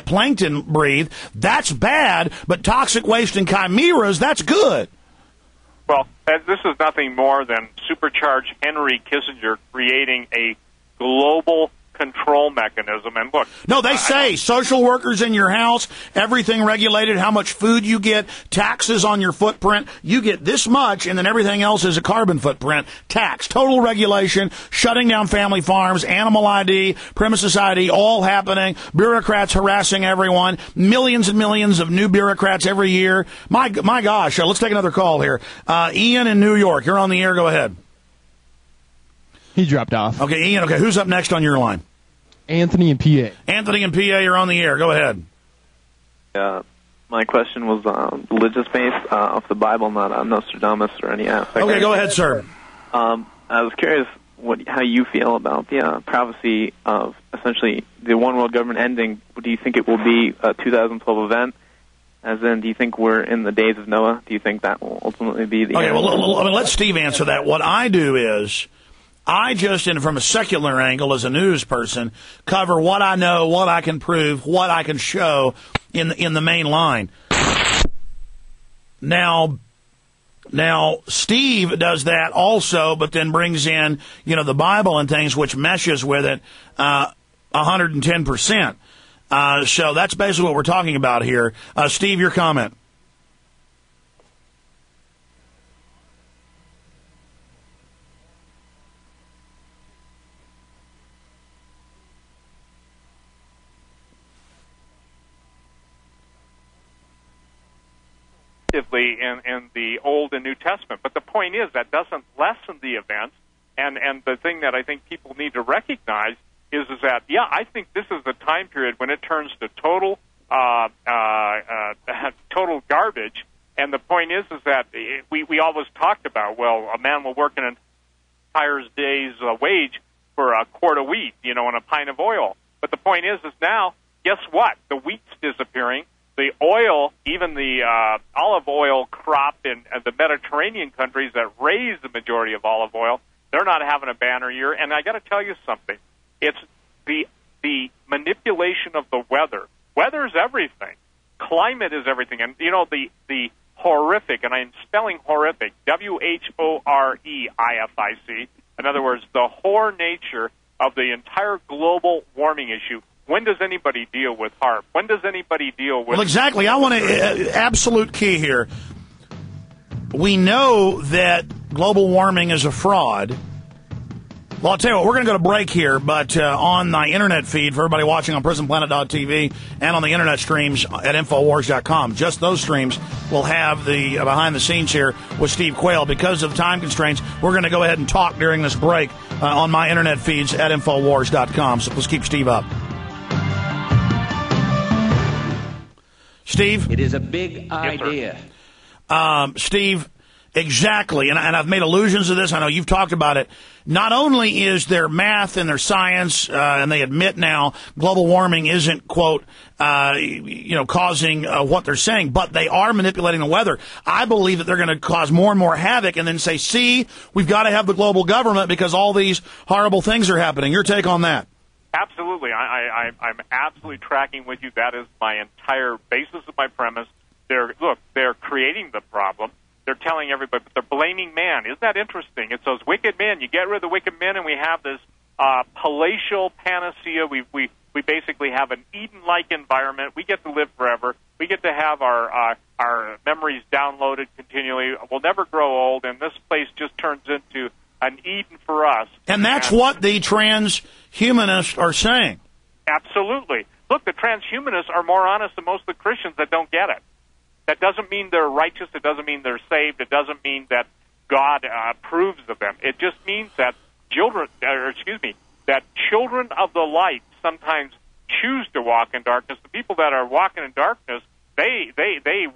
plankton breathe, that's bad, but toxic waste and chimeras, that's good. Well, this is nothing more than supercharged Henry Kissinger creating a global control mechanism. And look, no, they say social workers in your house, everything regulated, how much food you get, taxes on your footprint, you get this much, and then everything else is a carbon footprint tax, total regulation, shutting down family farms, animal ID, premises ID, all happening, bureaucrats harassing everyone, millions and millions of new bureaucrats every year. My gosh, let's take another call here. Ian in New York, you're on the air, go ahead. He dropped off. Okay, Ian, who's up next on your line? Anthony in PA. Anthony in PA, you're on the air. Go ahead. My question was religious-based, off the Bible, not on Nostradamus or any aspect. Okay, go ahead, sir. I was curious how you feel about the prophecy of essentially the one world government ending. Do you think it will be a 2012 event? As in, do you think we're in the days of Noah? Do you think that will ultimately be the end? Okay, well, let Steve answer that. What I do is I just, and from a secular angle as a news person, cover what I know, what I can prove, what I can show in the main line. Now, Steve does that also, but then brings in, the Bible and things, which meshes with it 110%. So that's basically what we're talking about here. Steve, your comment. In the Old and New Testament. But the point is that doesn't lessen the events, and the thing that I think people need to recognize is that, I think this is the time period when it turns to total total garbage, and the point is that we always talked about, well, a man will work in an entire day's wage for a quart of wheat, and a pint of oil. But the point is now, guess what? The wheat's disappearing. The oil, even the olive oil crop in the Mediterranean countries that raise the majority of olive oil, they're not having a banner year. And I got to tell you something. It's the manipulation of the weather. Weather's everything. Climate is everything. And, the horrific, and I'm spelling horrific, WHOREIFIC, in other words, the whore nature of the entire global warming issue. When does anybody deal with HAARP? When does anybody deal with... Well, exactly. I want to... absolute key here. We know that global warming is a fraud. Well, I'll tell you what, we're going to go to break here, but on my internet feed, for everybody watching on PrisonPlanet.tv and on the internet streams at Infowars.com, just those streams will have the behind the scenes here with Steve Quayle. Because of time constraints, we're going to go ahead and talk during this break on my internet feeds at Infowars.com, so let's keep Steve up. Steve? It is a big idea. Steve, exactly. And I've made allusions to this. I know you've talked about it. Not only is there math and there's science, and they admit now global warming isn't, quote, causing what they're saying, but they are manipulating the weather. I believe that they're going to cause more and more havoc and then say, see, we've got to have the global government because all these horrible things are happening. Your take on that? Absolutely. I'm absolutely tracking with you. That is my entire basis of my premise. They're creating the problem. They're telling everybody, but they're blaming man. Isn't that interesting? It's those wicked men. You get rid of the wicked men, and we have this palatial panacea. We basically have an Eden-like environment. We get to live forever. We get to have our memories downloaded continually. We'll never grow old, and this place just turns into an Eden for us. And that's what the transhumanists are saying. Absolutely. Look, the transhumanists are more honest than most of the Christians that don't get it. That doesn't mean they're righteous. It doesn't mean they're saved. It doesn't mean that God approves of them. It just means that children of the light sometimes choose to walk in darkness. The people that are walking in darkness, they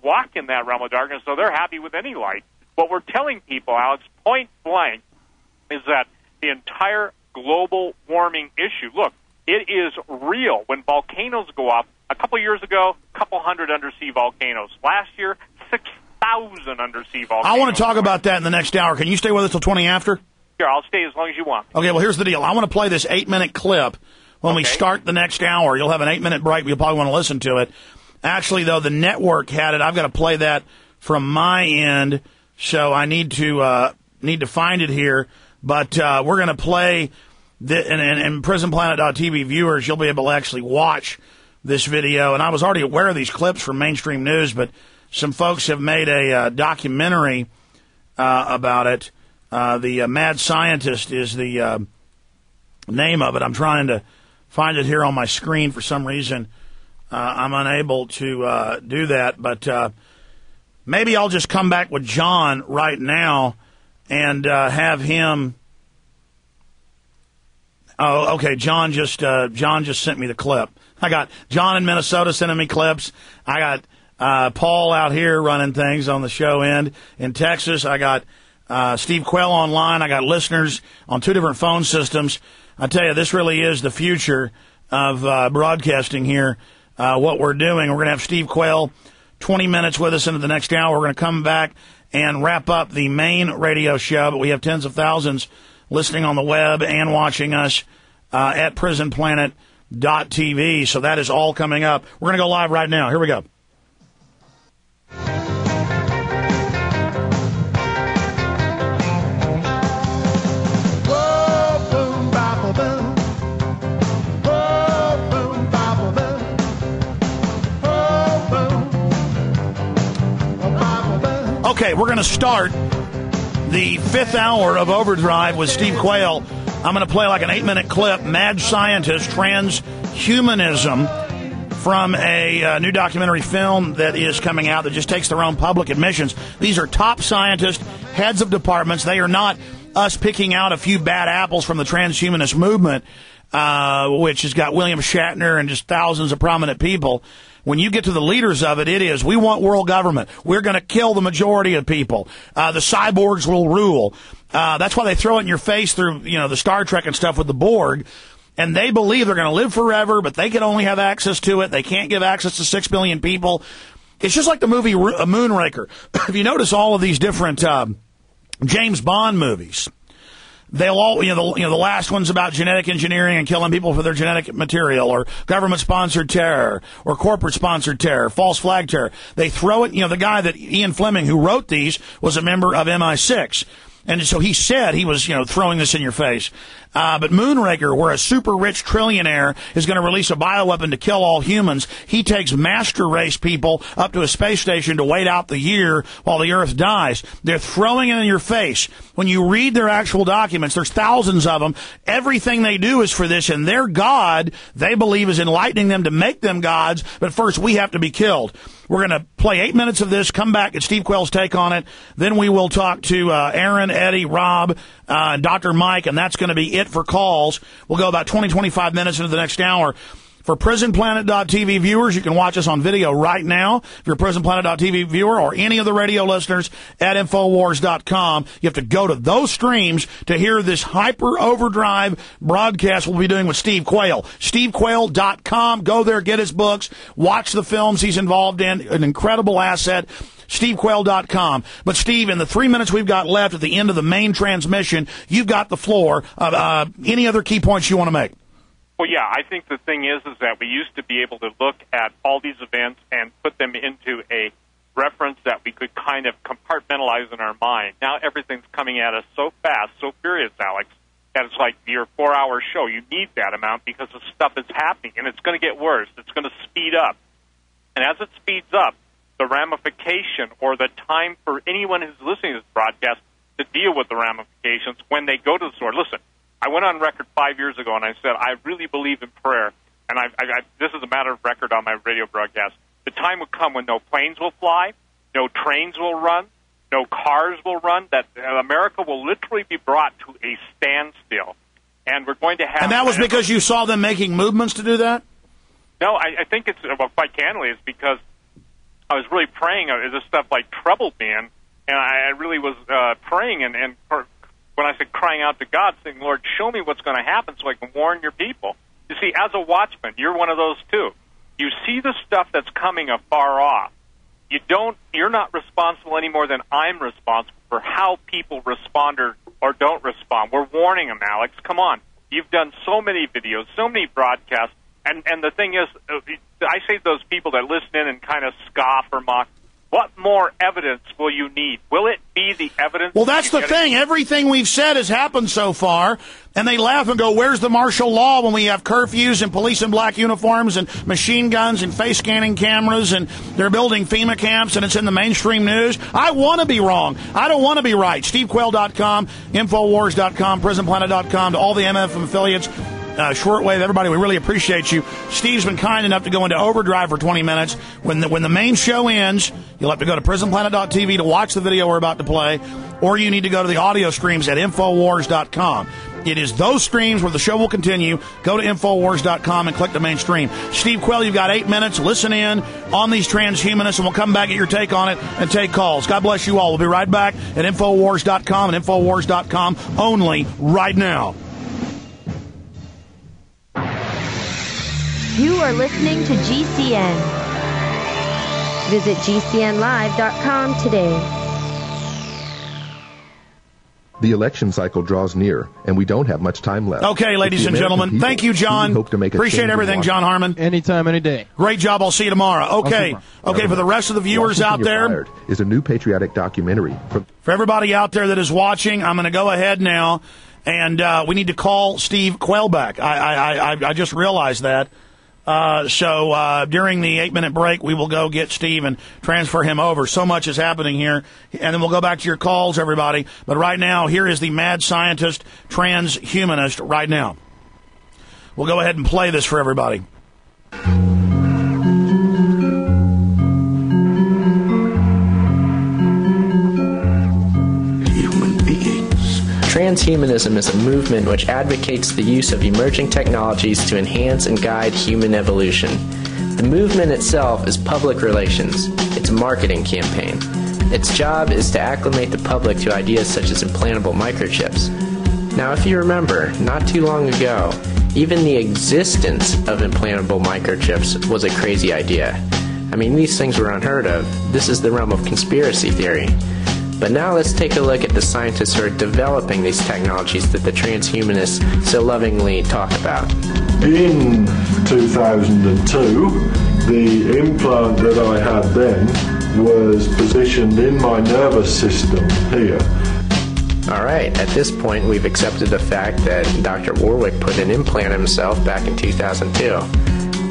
walk in that realm of darkness, so they're happy with any light. What we're telling people, Alex, point blank, is that the entire global warming issue, look, it is real. When volcanoes go off, a couple years ago, a couple hundred undersea volcanoes. Last year, 6,000 undersea volcanoes. I want to talk about that in the next hour. Can you stay with us till 20 after? Sure, I'll stay as long as you want. Okay, well, here's the deal. I want to play this 8-minute clip when we start the next hour. You'll have an 8-minute break. You'll probably want to listen to it. Actually, though, the network had it. I've got to play that from my end, so I need to find it here. But we're going to play, and PrisonPlanet.tv viewers, you'll be able to actually watch this video. And I was already aware of these clips from mainstream news, but some folks have made a documentary about it. The Mad Scientist is the name of it. I'm trying to find it here on my screen. For some reason, I'm unable to do that. But maybe I'll just come back with John right now and have him. Oh, okay. John just sent me the clip. I got John in Minnesota sending me clips. I got Paul out here running things on the show end in Texas. I got Steve Quayle online. I got listeners on 2 different phone systems. I tell you, this really is the future of broadcasting here. What we're doing, we're going to have Steve Quayle 20 minutes with us into the next hour. We're going to come back and wrap up the main radio show, but we have tens of thousands listening on the web and watching us at prisonplanet.tv. So that is all coming up. We're going to go live right now. Here we go. Okay, we're going to start the 5th hour of Overdrive with Steve Quayle. I'm going to play like an 8-minute clip, Mad Scientist, Transhumanism, from a new documentary film that is coming out that just takes their own public admissions. These are top scientists, heads of departments. They are not us picking out a few bad apples from the transhumanist movement, which has got William Shatner and just thousands of prominent people. When you get to the leaders of it, it is, we want world government. We're going to kill the majority of people. The cyborgs will rule. That's why they throw it in your face through, the Star Trek and stuff with the Borg. And they believe they're going to live forever, but they can only have access to it. They can't give access to 6 billion people. It's just like the movie Moonraker. If you notice all of these different James Bond movies, they'll all, the last one's about genetic engineering and killing people for their genetic material, or government-sponsored terror, or corporate-sponsored terror, false flag terror. They throw it, the guy that Ian Fleming, who wrote these, was a member of MI6. And so he said he was, throwing this in your face. But Moonraker, where a super rich trillionaire is going to release a bioweapon to kill all humans, he takes master race people up to a space station to wait out the year while the Earth dies. They're throwing it in your face. When you read their actual documents, there's thousands of them. Everything they do is for this, and their God, they believe, is enlightening them to make them gods. But first, we have to be killed. We're going to play 8 minutes of this, come back, get Steve Quayle's take on it. Then we will talk to Aaron, Eddie, Rob, Dr. Mike, and that's going to be it for calls. We'll go about 20, 25 minutes into the next hour. For PrisonPlanet.tv viewers, you can watch us on video right now. If you're a PrisonPlanet.tv viewer or any of the radio listeners at Infowars.com, you have to go to those streams to hear this hyper overdrive broadcast we'll be doing with Steve Quayle. SteveQuayle.com. Go there, get his books, watch the films he's involved in. An incredible asset. SteveQuayle.com. But Steve, in the 3 minutes we've got left at the end of the main transmission, you've got the floor. Any other key points you want to make? Well, yeah, I think the thing is that we used to be able to look at all these events and put them into a reference that we could kind of compartmentalize in our mind. Now everything's coming at us so fast, so furious, Alex, that it's like your 4-hour show. You need that amount because the stuff is happening, and it's going to get worse. It's going to speed up. And as it speeds up, the ramification or the time for anyone who's listening to this broadcast to deal with the ramifications when they go to the store. Listen, I went on record 5 years ago, and I said, I really believe in prayer, and this is a matter of record on my radio broadcast. The time will come when no planes will fly, no trains will run, no cars will run, that America will literally be brought to a standstill. And we're going to have... And that was because you saw them making movements to do that? No, I think it's, well, quite candidly, it's because I was really praying. This stuff like troubled me, and I really was praying, and when I said crying out to God, saying, Lord, show me what's going to happen so I can warn your people. You see, as a watchman, you're one of those too. You see the stuff that's coming afar off. You're not responsible any more than I'm responsible for how people respond or don't respond. We're warning them, Alex. Come on. You've done so many videos, so many broadcasts, and the thing is, I say to those people that listen in and kind of scoff or mock, what more evidence will you need? Will it be the evidence? Well, that's the thing. Everything we've said has happened so far, and they laugh and go, where's the martial law when we have curfews and police in black uniforms and machine guns and face-scanning cameras, and they're building FEMA camps, and it's in the mainstream news? I want to be wrong. I don't want to be right. SteveQuayle.com, Infowars.com, PrisonPlanet.com, to all the MF affiliates. Shortwave, everybody, we really appreciate you. Steve's been kind enough to go into overdrive for 20 minutes. When the main show ends, you'll have to go to PrisonPlanet.tv to watch the video we're about to play, or you need to go to the audio streams at Infowars.com. It is those streams where the show will continue. Go to Infowars.com and click the main stream. Steve Quayle, you've got 8 minutes. Listen in on these transhumanists, and we'll come back at your take on it and take calls. God bless you all. We'll be right back at Infowars.com and Infowars.com only right now. You are listening to GCN. Visit GCNlive.com today. The election cycle draws near, and we don't have much time left. Okay, ladies and gentlemen. Thank you, John. Appreciate everything, John Harmon. Anytime, any day. Great job. I'll see you tomorrow. Okay. Okay, for the rest of the viewers out there, is a new patriotic documentary. For everybody out there that is watching, I'm going to go ahead now, and we need to call Steve Quayle back. I just realized that. So during the 8-minute break, we will go get Steve and transfer him over. So much is happening here. And then we'll go back to your calls, everybody. But right now, here is the mad scientist, transhumanist, right now. We'll go ahead and play this for everybody. Transhumanism is a movement which advocates the use of emerging technologies to enhance and guide human evolution. The movement itself is public relations. It's a marketing campaign. Its job is to acclimate the public to ideas such as implantable microchips. Now, if you remember, not too long ago, even the existence of implantable microchips was a crazy idea. I mean, these things were unheard of. This is the realm of conspiracy theory. But now let's take a look at the scientists who are developing these technologies that the transhumanists so lovingly talk about. In 2002, the implant that I had then was positioned in my nervous system here. Alright, at this point we've accepted the fact that Dr. Warwick put an implant in himself back in 2002.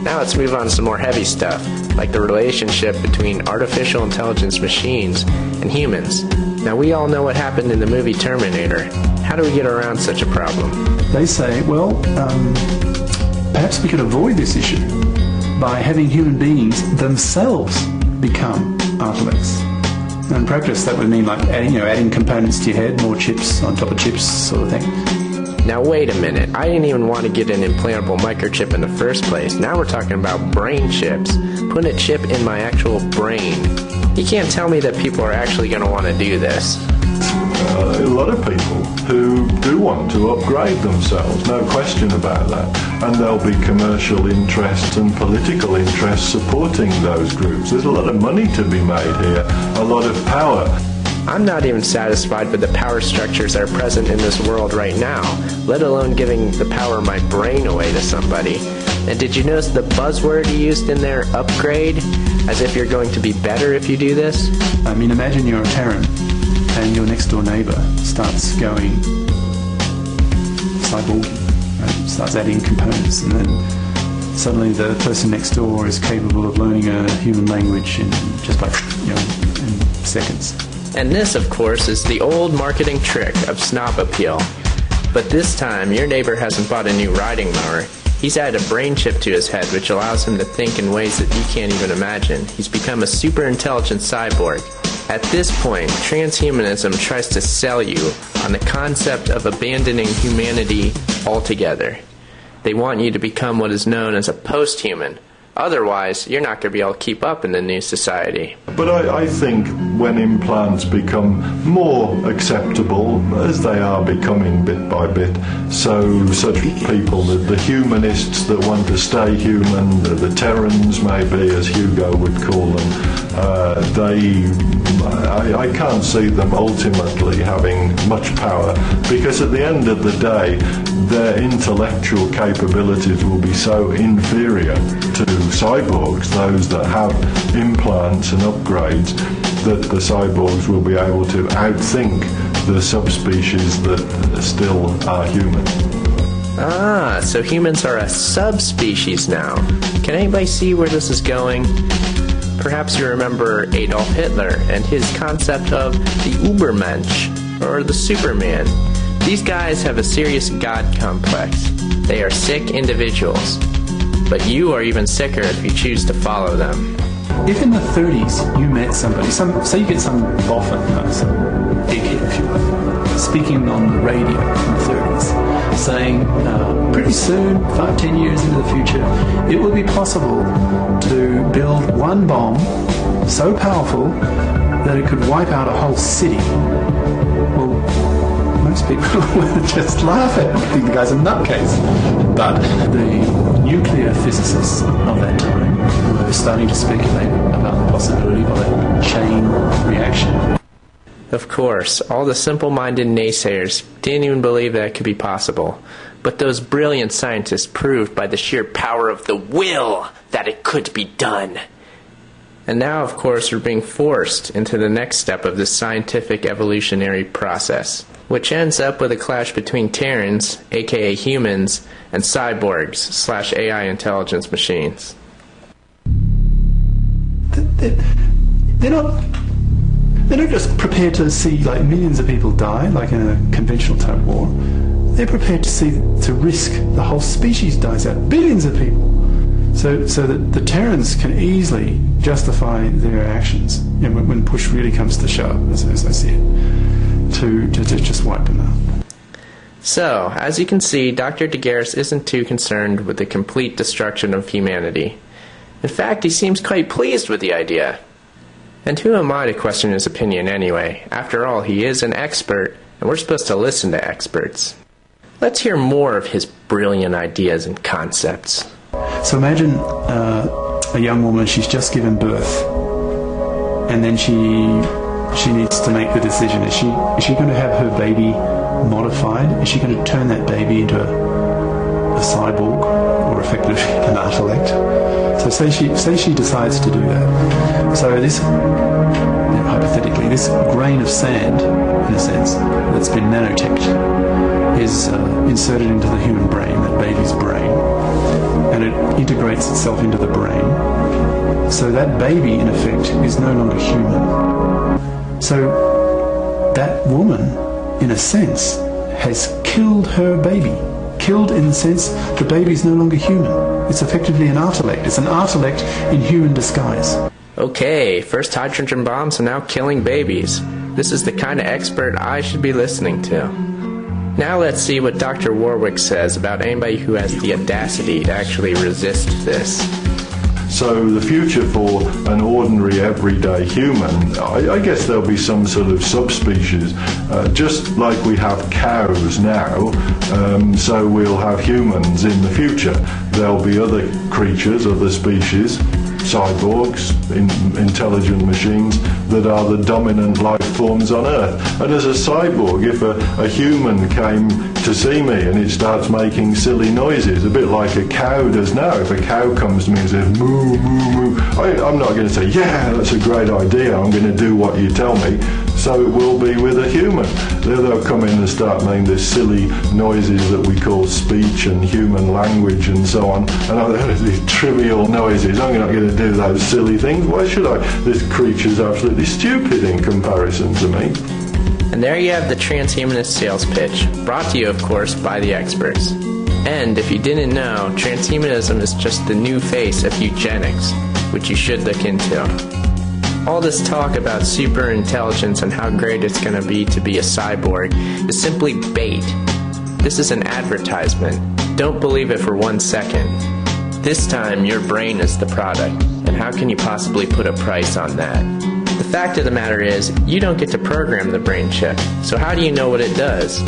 Now let's move on to some more heavy stuff, like the relationship between artificial intelligence machines and humans. Now we all know what happened in the movie Terminator. How do we get around such a problem? They say, well, perhaps we could avoid this issue by having human beings themselves become artworks. And in practice that would mean like adding components to your head, more chips on top of chips sort of thing. Now wait a minute, I didn't even want to get an implantable microchip in the first place. Now we're talking about brain chips. Putting a chip in my actual brain. You can't tell me that people are actually going to want to do this. A lot of people who do want to upgrade themselves, no question about that. And there'll be commercial interests and political interests supporting those groups. There's a lot of money to be made here, a lot of power. I'm not even satisfied with the power structures that are present in this world right now, let alone giving the power of my brain away to somebody. And did you notice the buzzword he used in there, upgrade? As if you're going to be better if you do this? I mean, imagine you're a Terran and your next door neighbor starts going cyborgy, right? Starts adding components, and then suddenly the person next door is capable of learning a human language in just like, in seconds. And this, of course, is the old marketing trick of snob appeal. But this time, your neighbor hasn't bought a new riding mower. He's added a brain chip to his head, which allows him to think in ways that you can't even imagine. He's become a super intelligent cyborg. At this point, transhumanism tries to sell you on the concept of abandoning humanity altogether. They want you to become what is known as a post-human. Otherwise, you're not going to be able to keep up in the new society. But I think when implants become more acceptable, as they are becoming bit by bit, so such people, the humanists that want to stay human, the Terrans maybe, as Hugo would call them, I can't see them ultimately having much power, because at the end of the day, their intellectual capabilities will be so inferior to cyborgs, those that have implants and upgrades, that the cyborgs will be able to outthink the subspecies that still are human. Ah, so humans are a subspecies now. Can anybody see where this is going? Perhaps you remember Adolf Hitler and his concept of the Übermensch, or the Superman. These guys have a serious God complex. They are sick individuals. But you are even sicker if you choose to follow them. If in the 30s you met somebody, say you get some boffin, some dickhead if you like, speaking on the radio in the 30s, saying pretty soon, 5-10 years into the future, it will be possible to build one bomb so powerful that it could wipe out a whole city. Well, most people would just laugh at it, think the guy's a nutcase. But the nuclear physicists of that time were starting to speculate about the possibility of a chain reaction. Of course, all the simple-minded naysayers didn't even believe that could be possible. But those brilliant scientists proved by the sheer power of the will that it could be done. And now, of course, we're being forced into the next step of this scientific evolutionary process, which ends up with a clash between Terrans, aka humans, and cyborgs / AI intelligence machines. They're not just prepared to see like millions of people die, like in a conventional type war. They're prepared to risk the whole species dies out, billions of people. So that the Terrans can easily justify their actions, when push really comes to shove, as I see it, to just wipe them out. So, as you can see, Dr. Degaris isn't too concerned with the complete destruction of humanity. In fact, he seems quite pleased with the idea. And who am I to question his opinion anyway? After all, he is an expert, and we're supposed to listen to experts. Let's hear more of his brilliant ideas and concepts. So imagine a young woman, she's just given birth, and then she needs to make the decision. Is she going to have her baby modified? Is she going to turn that baby into a cyborg, or effectively an intellect? So say she decides to do that. So this, hypothetically, this grain of sand, in a sense, that's been nanoteched, is inserted into the human brain, that baby's brain, and it integrates itself into the brain. So that baby, in effect, is no longer human. So that woman, in a sense, has killed her baby. Killed in the sense the baby is no longer human. It's effectively an intellect. It's an intellect in human disguise. Okay, first hydrogen bombs and now killing babies. This is the kind of expert I should be listening to. Now let's see what Dr. Warwick says about anybody who has the audacity to actually resist this. So the future for an ordinary everyday human, I guess there'll be some sort of subspecies, just like we have cows now, so we'll have humans in the future. There'll be other creatures, other species, cyborgs, intelligent machines that are the dominant life forms on Earth. And as a cyborg, if a human came to see me and it starts making silly noises, a bit like a cow does now. If a cow comes to me and says, moo, moo, moo, I'm not going to say, yeah, that's a great idea, I'm going to do what you tell me. So it will be with a human. They'll come in and start making these silly noises that we call speech and human language and so on. And these trivial noises, I'm not going to do those silly things. Why should I? This creature's absolutely stupid in comparison to me. And there you have the transhumanist sales pitch, brought to you, of course, by the experts. And if you didn't know, transhumanism is just the new face of eugenics, which you should look into. All this talk about super intelligence and how great it's going to be a cyborg is simply bait. This is an advertisement. Don't believe it for 1 second. This time, your brain is the product, and how can you possibly put a price on that? The fact of the matter is, you don't get to program the brain chip, so how do you know what it does?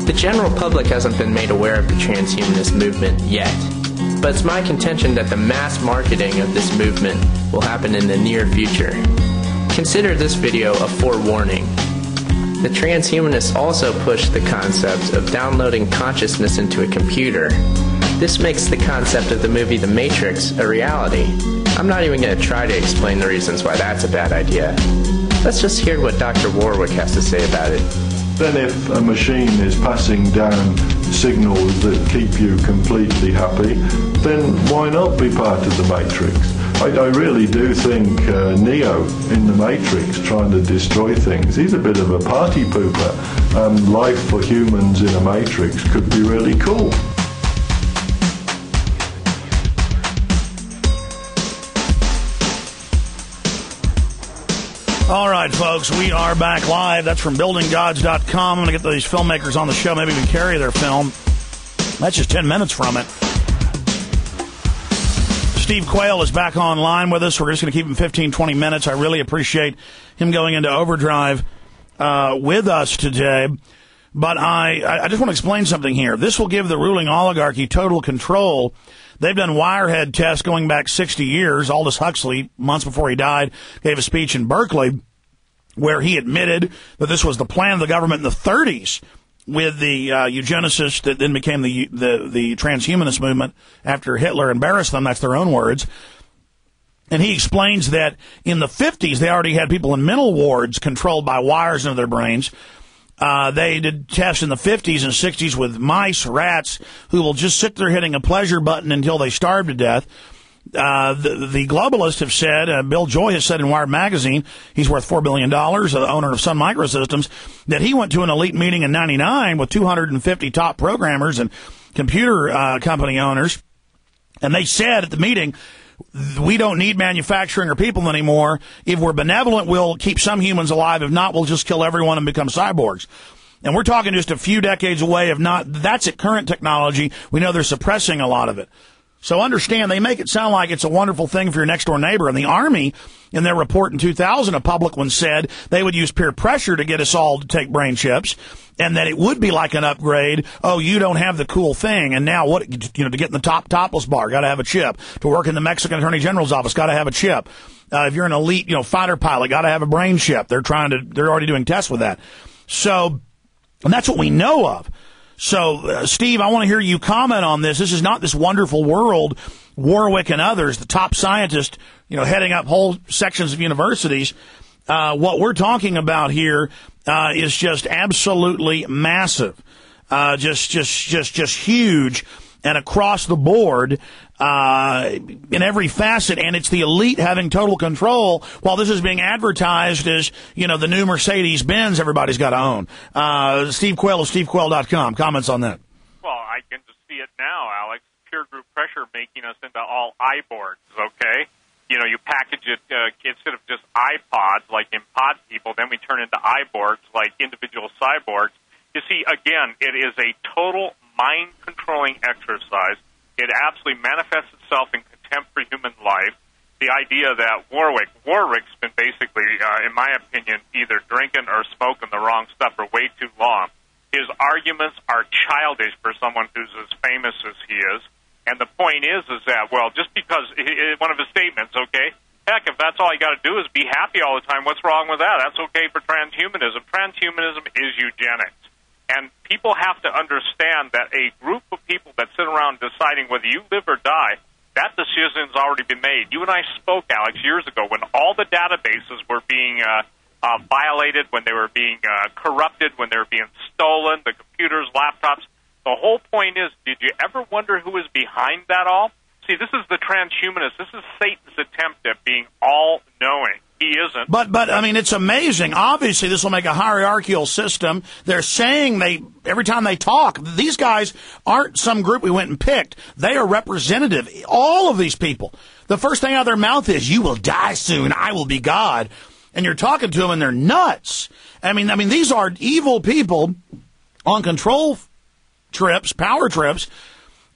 The general public hasn't been made aware of the transhumanist movement yet, but it's my contention that the mass marketing of this movement will happen in the near future. Consider this video a forewarning. The transhumanists also push the concept of downloading consciousness into a computer. This makes the concept of the movie The Matrix a reality. I'm not even going to try to explain the reasons why that's a bad idea. Let's just hear what Dr. Warwick has to say about it. Then if a machine is passing down signals that keep you completely happy, then why not be part of the Matrix? I really do think Neo in the Matrix trying to destroy things, he's a bit of a party pooper. Life for humans in a Matrix could be really cool. All right, folks, we are back live. That's from buildinggods.com. I'm going to get these filmmakers on the show, maybe even carry their film. That's just 10 minutes from it. Steve Quayle is back online with us. We're just going to keep him 15, 20 minutes. I really appreciate him going into overdrive with us today. But I just want to explain something here. This will give the ruling oligarchy total control. They've done wirehead tests going back 60 years. Aldous Huxley, months before he died, gave a speech in Berkeley where he admitted that this was the plan of the government in the 30s with the eugenicists that then became the transhumanist movement after Hitler embarrassed them. That's their own words. And he explains that in the 50s, they already had people in mental wards controlled by wires into their brains. They did tests in the 50s and 60s with mice, rats, who will just sit there hitting a pleasure button until they starve to death. The globalists have said, Bill Joy has said in Wired Magazine, he's worth $4 billion, the owner of Sun Microsystems, that he went to an elite meeting in 99 with 250 top programmers and computer company owners. And they said at the meeting, we don't need manufacturing or people anymore. If we're benevolent, we'll keep some humans alive. If not, we'll just kill everyone and become cyborgs. And we're talking just a few decades away. If not, that's at current technology. We know they're suppressing a lot of it. So understand, they make it sound like it's a wonderful thing for your next-door neighbor. And the Army, in their report in 2000, a public one, said they would use peer pressure to get us all to take brain chips, and that it would be like an upgrade. Oh, you don't have the cool thing, and now what? To get in the top topless bar, got to have a chip. To work in the Mexican Attorney General's office, got to have a chip. If you're an elite, fighter pilot, got to have a brain chip. They're already doing tests with that. So, and that's what we know of. So, Steve, I want to hear you comment on this. This is not this wonderful world. Warwick and others, the top scientists, heading up whole sections of universities. What we're talking about here is just absolutely massive, just huge, and across the board in every facet. And it's the elite having total control, while this is being advertised as the new Mercedes Benz everybody's got to own. Steve Quayle of SteveQuayle.com. Comments on that? Well, I can just see it now, Alex. Peer group pressure making us into all iBoards. Okay. You package it instead of just iPods, like in pod people, then we turn into iBoards, like individual cyborgs. You see, again, it is a total mind-controlling exercise. It absolutely manifests itself in contempt for human life. The idea that Warwick's been basically, in my opinion, either drinking or smoking the wrong stuff for way too long. His arguments are childish for someone who's as famous as he is. And the point is that, well, just because one of his statements, okay, heck, if that's all you got to do is be happy all the time, what's wrong with that? That's okay for transhumanism. Transhumanism is eugenics. And people have to understand that a group of people that sit around deciding whether you live or die, that decision's already been made. You and I spoke, Alex, years ago when all the databases were being violated, when they were being corrupted, when they were being stolen, the computers, laptops. The whole point is, did you ever wonder who is behind that all? See, this is the transhumanist. This is Satan's attempt at being all-knowing. He isn't. But I mean, it's amazing. Obviously, this will make a hierarchical system. They're saying every time they talk, these guys aren't some group we went and picked. They are representative. All of these people. The first thing out of their mouth is, you will die soon. I will be God. And you're talking to them and they're nuts. I mean, these are evil people on control trips, power trips,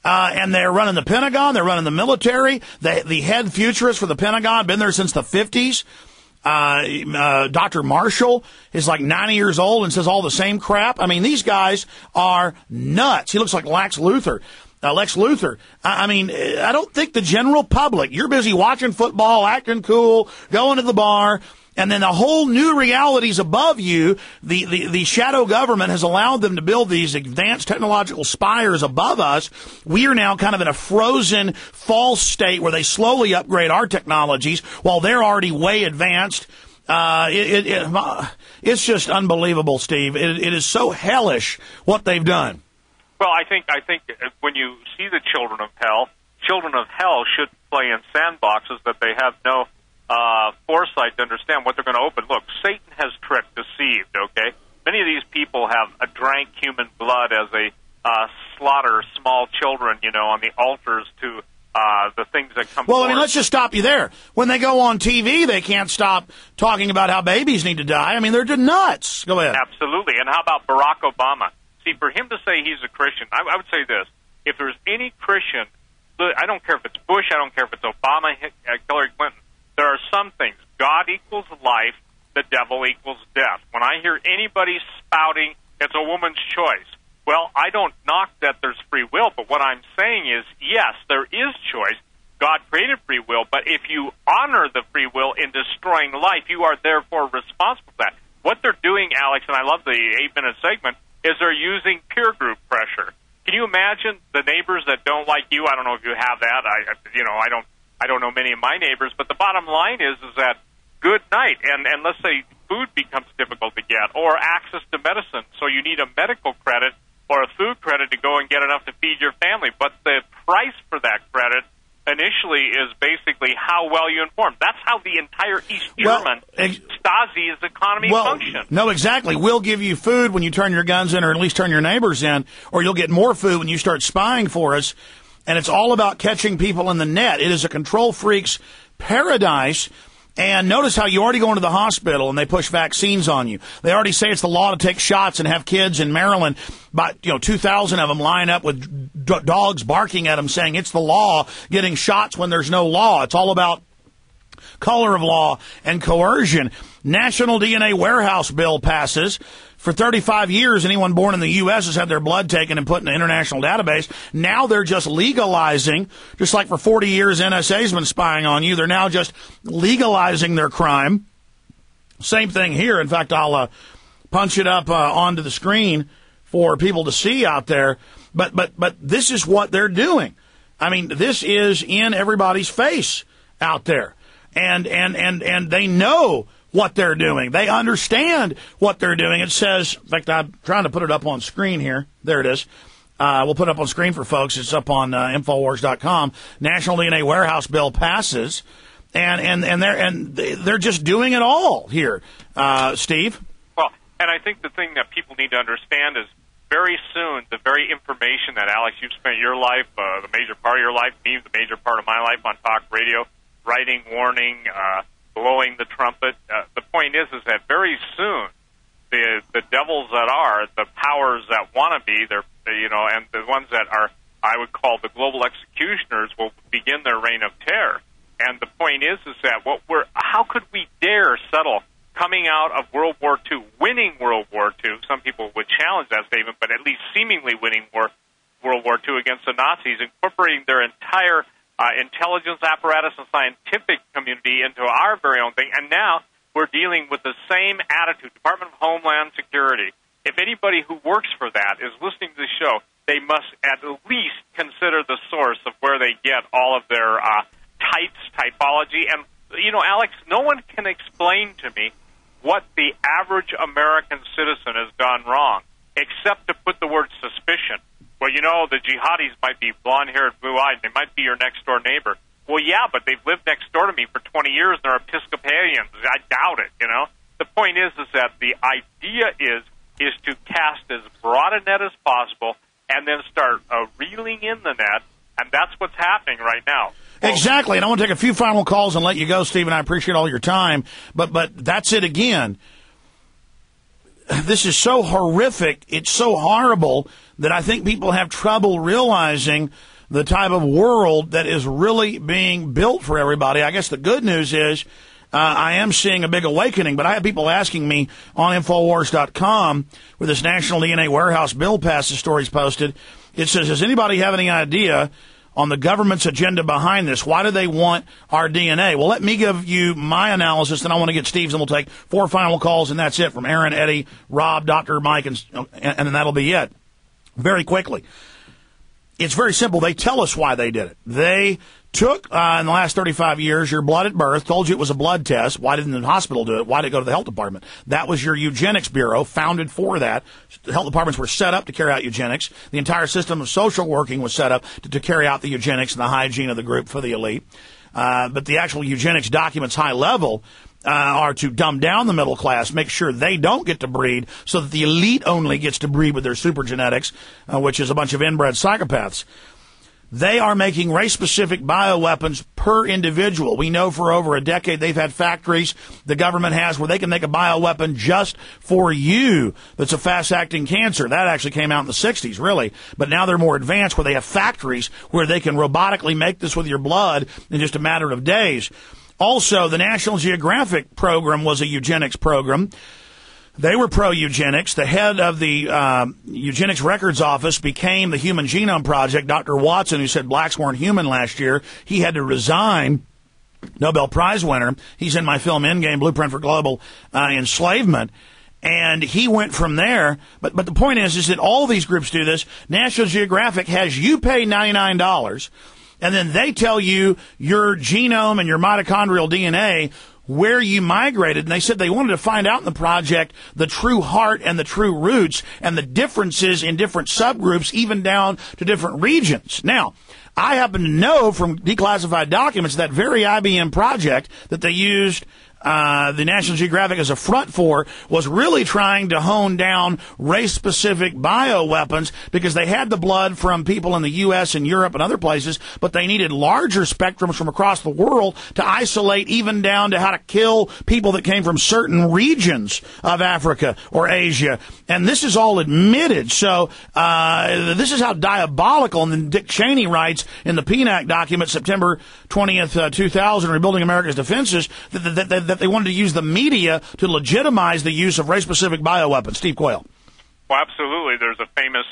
and they're running the Pentagon, they're running the military. The head futurist for the Pentagon, been there since the 50s. Dr. Marshall is like 90 years old and says all the same crap. I mean, these guys are nuts. He looks like Lex Luthor. I mean, I don't think the general public, you're busy watching football, acting cool, going to the bar, and then the whole new realities above you, the shadow government has allowed them to build these advanced technological spires above us. We are now kind of in a frozen, false state where they slowly upgrade our technologies while they're already way advanced. It's just unbelievable, Steve. It is so hellish what they've done. Well, I think when you see the children of hell should play in sandboxes that they have no foresight to understand what they're going to open. Look, Satan has tricked, deceived, okay? Many of these people have drank human blood as they slaughter small children, on the altars to the things that come Well, I mean, let's just stop you there. When they go on TV, they can't stop talking about how babies need to die. I mean, they're just nuts. Go ahead. Absolutely. And how about Barack Obama? See, for him to say he's a Christian, I would say this. If there's any Christian, I don't care if it's Bush, I don't care if it's Obama, Hillary Clinton, there are some things. God equals life, the devil equals death. When I hear anybody spouting it's a woman's choice, well, I don't knock that there's free will, but what I'm saying is, yes, there is choice. God created free will, but if you honor the free will in destroying life, you are therefore responsible for that. What they're doing, Alex, and I love the 8-minute segment, is they're using peer group pressure. Can you imagine the neighbors that don't like you? I don't know if you have that. I don't know many of my neighbors, but the bottom line is that good night, and let's say food becomes difficult to get, or access to medicine, so you need a medical credit or a food credit to go and get enough to feed your family. But the price for that credit initially is basically how well you inform. That's how the entire East German Stasi's economy functions. No, exactly. We'll give you food when you turn your guns in, or at least turn your neighbors in, or you'll get more food when you start spying for us. And it's all about catching people in the net. It is a control freak's paradise. And notice how you already go into the hospital and they push vaccines on you. They already say it's the law to take shots and have kids in Maryland, but 2,000 of them line up with dogs barking at them saying it's the law, getting shots when there's no law. It's all about color of law and coercion. National DNA warehouse bill passes. For 35 years, anyone born in the U.S. has had their blood taken and put in an international database. Now they're just legalizing, just like for 40 years NSA's been spying on you. They're now just legalizing their crime. Same thing here. In fact, I'll punch it up onto the screen for people to see out there. But this is what they're doing. I mean, this is in everybody's face out there. And they know what they're doing. They understand what they're doing. It says, in fact, I'm trying to put it up on screen here. There it is. We'll put it up on screen for folks. It's up on Infowars.com. National DNA warehouse bill passes, and they're just doing it all here. Steve? Well, and I think the thing that people need to understand is very soon the very information that, Alex, you've spent your life, the major part of your life, me, the major part of my life on talk radio, writing, warning, blowing the trumpet. The point is that very soon the devils that are, the powers that want to be, and the ones that are, I would call the global executioners, will begin their reign of terror. And the point is that how could we dare settle coming out of World War II, winning World War II? Some people would challenge that statement, but at least seemingly winning World War II against the Nazis, incorporating their entire intelligence apparatus and scientific community into our very own thing, and now we're dealing with the same attitude. Department of Homeland Security. If anybody who works for that is listening to the show, they must at least consider the source of where they get all of their typology. And, Alex, no one can explain to me what the average American citizen has done wrong, except to put the word suspicion. Well, the jihadis might be blonde-haired, blue-eyed. They might be your next-door neighbor. Well, yeah, but they've lived next door to me for 20 years, and they're Episcopalians. I doubt it, The point is that the idea is to cast as broad a net as possible and then start reeling in the net, and that's what's happening right now. Exactly, and I want to take a few final calls and let you go, Stephen. I appreciate all your time, but that's it again. This is so horrific, it's so horrible, that I think people have trouble realizing the type of world that is really being built for everybody. I guess the good news is I am seeing a big awakening, but I have people asking me on Infowars.com, where this National DNA Warehouse bill passes stories posted. It says, does anybody have any idea on the government's agenda behind this? Why do they want our DNA? Well, let me give you my analysis, then I want to get Steve's, and we'll take 4 final calls, and that's it, from Aaron, Eddie, Rob, Dr. Mike, and then that'll be it. Very quickly. It's very simple. They tell us why they did it. They took, in the last 35 years, your blood at birth, told you it was a blood test. Why didn't the hospital do it? Why did it go to the health department? That was your eugenics bureau, founded for that. The health departments were set up to carry out eugenics. The entire system of social working was set up to carry out the eugenics and the hygiene of the group for the elite. But the actual eugenics documents, high level, are to dumb down the middle class, make sure they don't get to breed, so that the elite only gets to breed with their super genetics, which is a bunch of inbred psychopaths. They are making race-specific bioweapons per individual. We know for over a decade they've had factories the government has where they can make a bioweapon just for you that's a fast-acting cancer. That actually came out in the 60s, really. But now they're more advanced where they have factories where they can robotically make this with your blood in just a matter of days. Also, the National Geographic program was a eugenics program. They were pro-eugenics. The head of the Eugenics Records Office became the Human Genome Project. Dr. Watson, who said blacks weren't human last year, he had to resign. Nobel Prize winner. He's in my film Endgame, Blueprint for Global Enslavement. And he went from there. But the point is that all these groups do this. National Geographic has you pay $99, and then they tell you your genome and your mitochondrial DNA, where you migrated. And they said they wanted to find out in the project the true heart and the true roots and the differences in different subgroups, even down to different regions. Now, I happen to know from declassified documents that very IBM project that they used the National Geographic as a front for was really trying to hone down race-specific bioweapons because they had the blood from people in the U.S. and Europe and other places, but they needed larger spectrums from across the world to isolate even down to how to kill people that came from certain regions of Africa or Asia. And this is all admitted. So this is how diabolical, and then Dick Cheney writes in the PNAC document, September 20th, 2000, Rebuilding America's Defenses, that they wanted to use the media to legitimize the use of race-specific bioweapons. Steve Quayle. Well, absolutely. There's a famous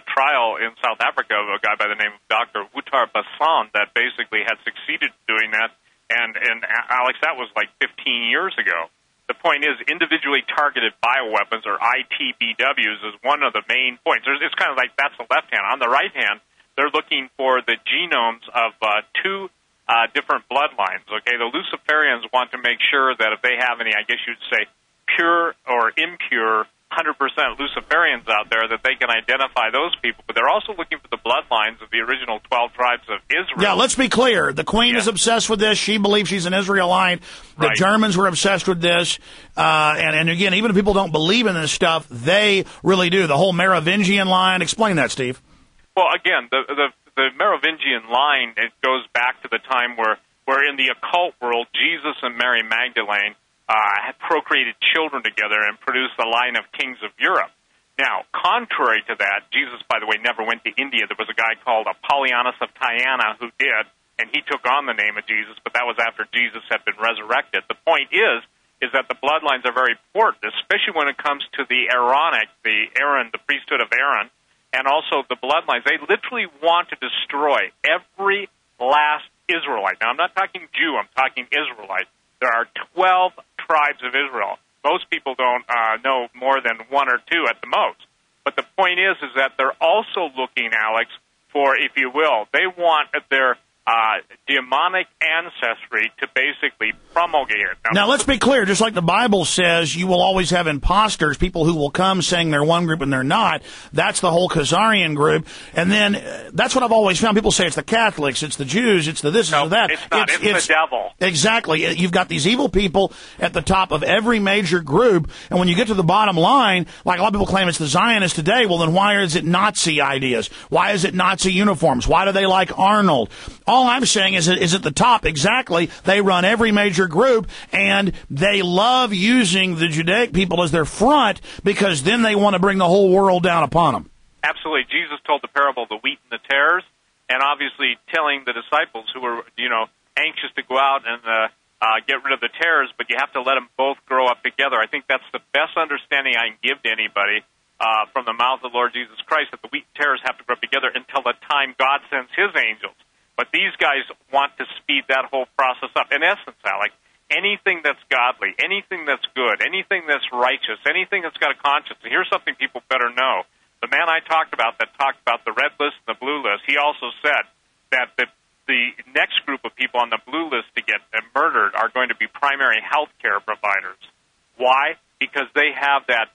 trial in South Africa of a guy by the name of Dr. Wouter Bassan that basically had succeeded doing that. And Alex, that was like 15 years ago. The point is, individually targeted bioweapons, or ITBWs, is one of the main points. It's kind of like that's the left hand. On the right hand, they're looking for the genomes of two different bloodlines. Okay, the Luciferians want to make sure that if they have any, I guess you'd say, pure or impure 100% Luciferians out there, that they can identify those people. But they're also looking for the bloodlines of the original 12 tribes of Israel. Yeah, let's be clear. The Queen is obsessed with this. She believes she's an Israelite. The Germans were obsessed with this. And again, even if people don't believe in this stuff, they really do. The whole Merovingian line. Explain that, Steve. Well, again, the Merovingian line, it goes back to the time where in the occult world, Jesus and Mary Magdalene had procreated children together and produced the line of kings of Europe. Now, contrary to that, Jesus, by the way, never went to India. There was a guy called Apollonius of Tyana who did, and he took on the name of Jesus, but that was after Jesus had been resurrected. The point is that the bloodlines are very important, especially when it comes to the Aaronic, the priesthood of Aaron, and also the bloodlines. They literally want to destroy every last Israelite. Now, I'm not talking Jew, I'm talking Israelite. There are 12 tribes of Israel. Most people don't know more than one or two at the most. But the point is that they're also looking, Alex, for, if you will, they want their demonic ancestry to basically promulgate it. Now, let's be clear. Just like the Bible says, you will always have imposters, people who will come saying they're one group and they're not. That's the whole Khazarian group. And then that's what I've always found. People say it's the Catholics, it's the Jews, it's the this, it's the that. It's not. It's the devil. Exactly. You've got these evil people at the top of every major group. And when you get to the bottom line, like a lot of people claim it's the Zionists today, well, then why is it Nazi ideas? Why is it Nazi uniforms? Why do they like Arnold? All I'm saying is at the top, exactly, they run every major group, and they love using the Judaic people as their front because then they want to bring the whole world down upon them. Absolutely. Jesus told the parable of the wheat and the tares, and obviously telling the disciples who were, anxious to go out and get rid of the tares, but you have to let them both grow up together. I think that's the best understanding I can give to anybody from the mouth of the Lord Jesus Christ, that the wheat and tares have to grow up together until the time God sends his angels. But these guys want to speed that whole process up. In essence, Alec, anything that's godly, anything that's good, anything that's righteous, anything that's got a conscience, and here's something people better know. The man I talked about that talked about the red list and the blue list, he also said that the next group of people on the blue list to get murdered are going to be primary health care providers. Why? Because they have that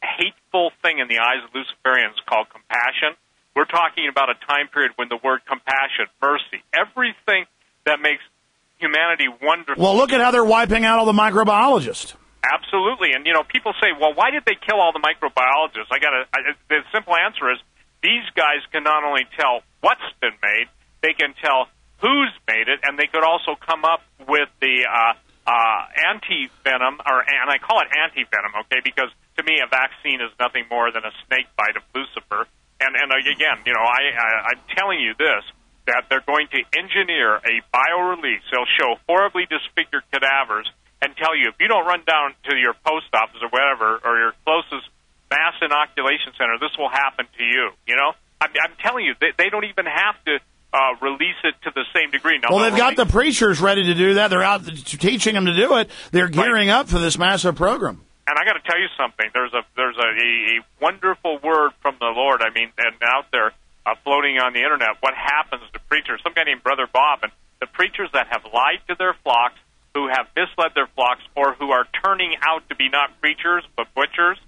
hateful thing in the eyes of Luciferians called compassion. We're talking about a time period when the word compassion, mercy, everything that makes humanity wonderful. Well, look at how they're wiping out all the microbiologists. Absolutely. And, people say, well, why did they kill all the microbiologists? The simple answer is these guys can not only tell what's been made, they can tell who's made it, and they could also come up with the anti-venom, and I call it anti-venom, okay, because to me a vaccine is nothing more than a snake bite of Lucifer. And again, I'm telling you this, that they're going to engineer a bio-release. They'll show horribly disfigured cadavers, and tell you, if you don't run down to your post office or whatever, or your closest mass inoculation center, this will happen to you. You know, I'm telling you, they don't even have to release it to the same degree. Now, well, they've got the preachers ready to do that. They're out teaching them to do it. They're gearing up for this massive program. And I got to tell you something. There's a wonderful word from the Lord. I mean, and out there floating on the internet. What happens to preachers? Some guy named Brother Bob, and the preachers that have lied to their flocks, who have misled their flocks, or who are turning out to be not preachers but butchers.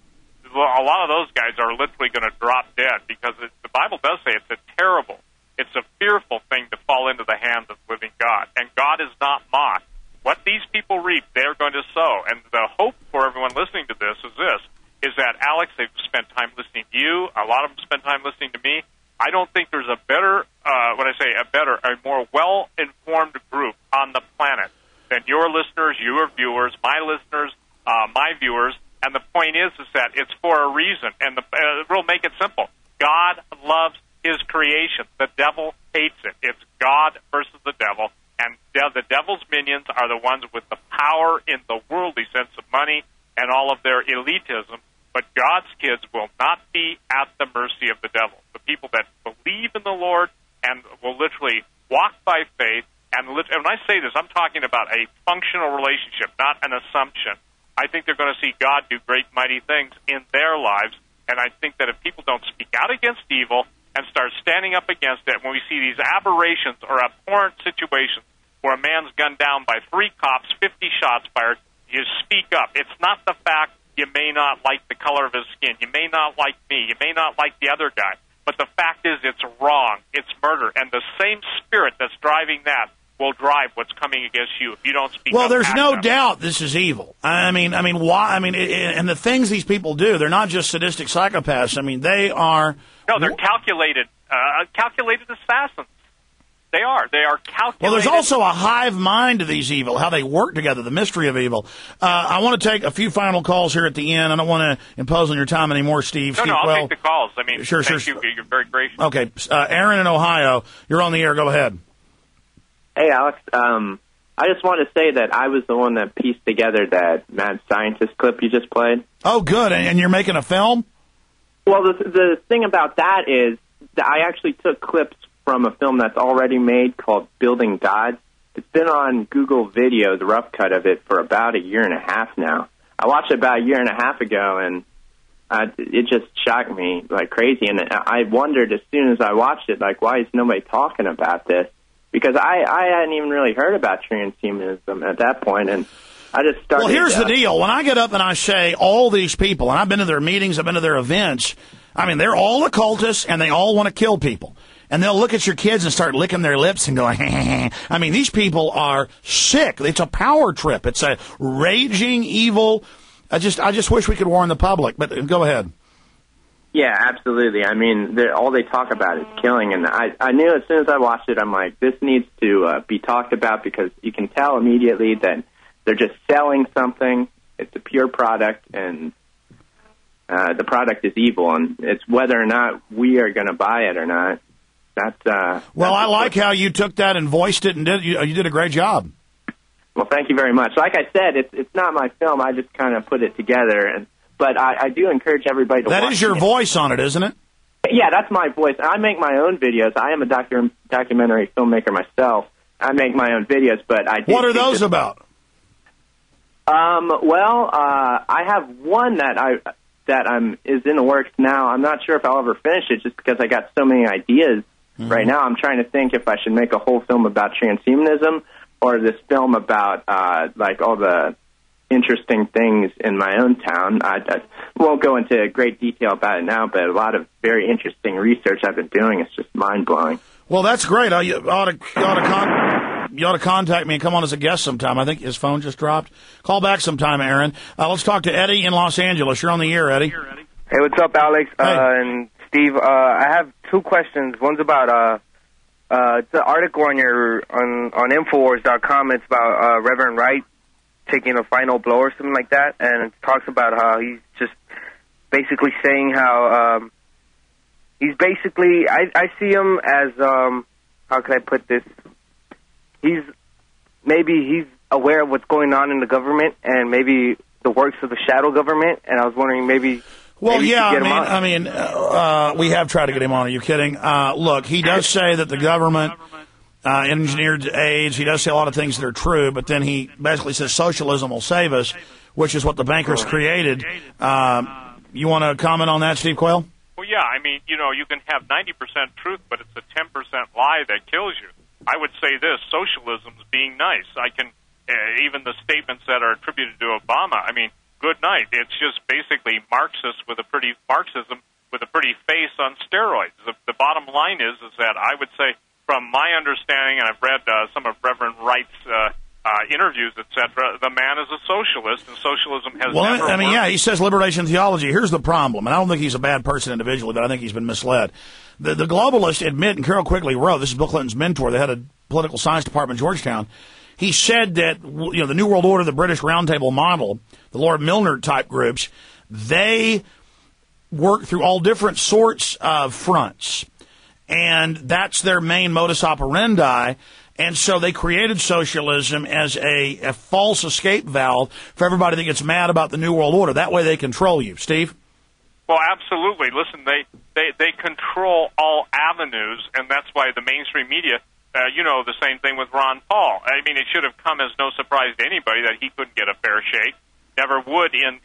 A lot of those guys are literally going to drop dead, because the Bible does say it's a terrible, it's a fearful thing to fall into the hands of the living God, and God is not mocked. What these people reap, they're going to sow. And the hope for everyone listening to this is that, Alex, they've spent time listening to you. A lot of them spend time listening to me. I don't think there's a better, a more well-informed group on the planet than your listeners, your viewers, my listeners, my viewers. And the point is that it's for a reason. And we'll make it simple. God loves his creation. The devil hates it. It's God versus the devil. And the devil's minions are the ones with the power in the worldly sense of money and all of their elitism. But God's kids will not be at the mercy of the devil. The people that believe in the Lord and will literally walk by faith. And when I say this, I'm talking about a functional relationship, not an assumption. I think they're going to see God do great, mighty things in their lives. And I think that if people don't speak out against evil and start standing up against it, when we see these aberrations or abhorrent situations where a man's gunned down by 3 cops, 50 shots fired, you speak up. It's not the fact you may not like the color of his skin, you may not like me, you may not like the other guy, but the fact is it's wrong, it's murder, and the same spirit that's driving that will drive what's coming against you if you don't speak up. Well, there's no doubt this is evil. I mean, why? I mean, and the things these people do, they're not just sadistic psychopaths. I mean, they are. No, they're calculated assassins. They are calculated. Well, there's also a hive mind to these evil, how they work together, the mystery of evil. I want to take a few final calls here at the end. I don't want to impose on your time anymore, Steve. No, I'll take the calls. I mean, sure. Thank you. You're very gracious. Okay, Aaron in Ohio, you're on the air. Go ahead. Hey, Alex. I just want to say that I was the one that pieced together that mad scientist clip you just played. Oh, good. And you're making a film? Well, the thing about that is that I actually took clips from a film that's already made called Building Gods. It's been on Google Video, the rough cut of it, for about a year and a half now. I watched it about a year and a half ago, and it just shocked me like crazy. And I wondered as soon as I watched it, like, why is nobody talking about this? Because I hadn't even really heard about transhumanism at that point, and I just started... Well, here's the deal. When I get up and I say all these people, and I've been to their meetings, I've been to their events, I mean, they're all occultists, and they all want to kill people. And they'll look at your kids and start licking their lips and going, I mean, these people are sick. It's a power trip. It's a raging evil. I just wish we could warn the public, but go ahead. Yeah, absolutely. I mean, all they talk about is killing, and I knew as soon as I watched it, I'm like, this needs to be talked about, because you can tell immediately that they're just selling something. It's a pure product, and the product is evil, and it's whether or not we are going to buy it or not. Well, I like how you took that and voiced it, and you did a great job. Well, thank you very much. Like I said, it's not my film. I just kind of put it together, but I do encourage everybody to watch it. That is your voice on it, isn't it? Yeah, that's my voice. I make my own videos. I am a documentary filmmaker myself. I make my own videos, but I... What are those about? I have one that is in the works now. I'm not sure if I'll ever finish it, just because I got so many ideas. Right now, I'm trying to think if I should make a whole film about transhumanism, or this film about like all the interesting things in my own town. I won't go into great detail about it now, but a lot of very interesting research I've been doing is just mind-blowing. Well, that's great. You ought to contact me and come on as a guest sometime. I think his phone just dropped. Call back sometime, Aaron. Let's talk to Eddie in Los Angeles. You're on the air, Eddie. Hey, what's up, Alex? Hey. And Steve, I have 2 questions. One's about it's an article on Infowars.com. It's about Reverend Wright taking a final blow or something like that, and it talks about how he's just basically saying how he's basically I see him as how can I put this? He's aware of what's going on in the government and maybe the works of the shadow government. And I was wondering maybe. Well, maybe yeah, you could get him on. we have tried to get him on. Are you kidding? Look, he does say that the government engineered AIDS. He does say a lot of things that are true, but then he basically says socialism will save us, which is what the bankers created. You want to comment on that, Steve Quayle? Well, yeah, I mean, you know, you can have 90% truth, but it's a 10% lie that kills you. I would say this, socialism's being nice. I can, even the statements that are attributed to Obama, I mean, good night. It's just basically Marxism with a pretty face on steroids. The bottom line is that I would say, from my understanding, and I've read some of Reverend Wright's interviews, etc., the man is a socialist, and socialism has never worked. Yeah, he says liberation theology. Here's the problem, and I don't think he's a bad person individually, but I think he's been misled. The globalists admit, and Carol Quigley wrote, this is Bill Clinton's mentor, the head of political science department at Georgetown, he said that, you know, the New World Order, the British Roundtable model, the Lord Milner type groups, they work through all different sorts of fronts, and that's their main modus operandi. And so they created socialism as a false escape valve for everybody that gets mad about the New World Order. That way they control you. Steve? Well, absolutely. Listen, they control all avenues, and that's why the mainstream media, you know, the same thing with Ron Paul. I mean, it should have come as no surprise to anybody that he couldn't get a fair shake. Never would, and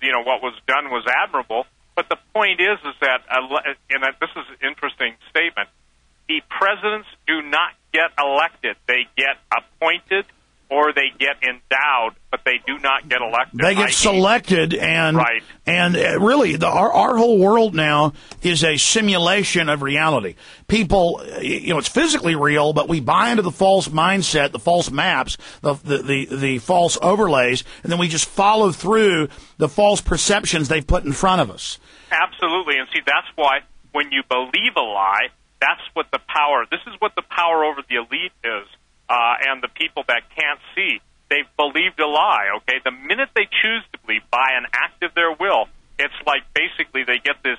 you know, what was done was admirable. But the point is that, and this is an interesting statement, the presidents do not get elected. They get appointed or they get endowed, but they do not get elected. They get selected, and right. And really, our whole world now is a simulation of reality. People, you know, it's physically real, but we buy into the false mindset, the false maps, the false overlays, and then we just follow through the false perceptions they've put in front of us. Absolutely, and see, that's why when you believe a lie, that's what the power, this is what the power over the elite is, and the people that can't see. They've believed a lie, okay? The minute they choose to believe by an act of their will, it's like basically they get this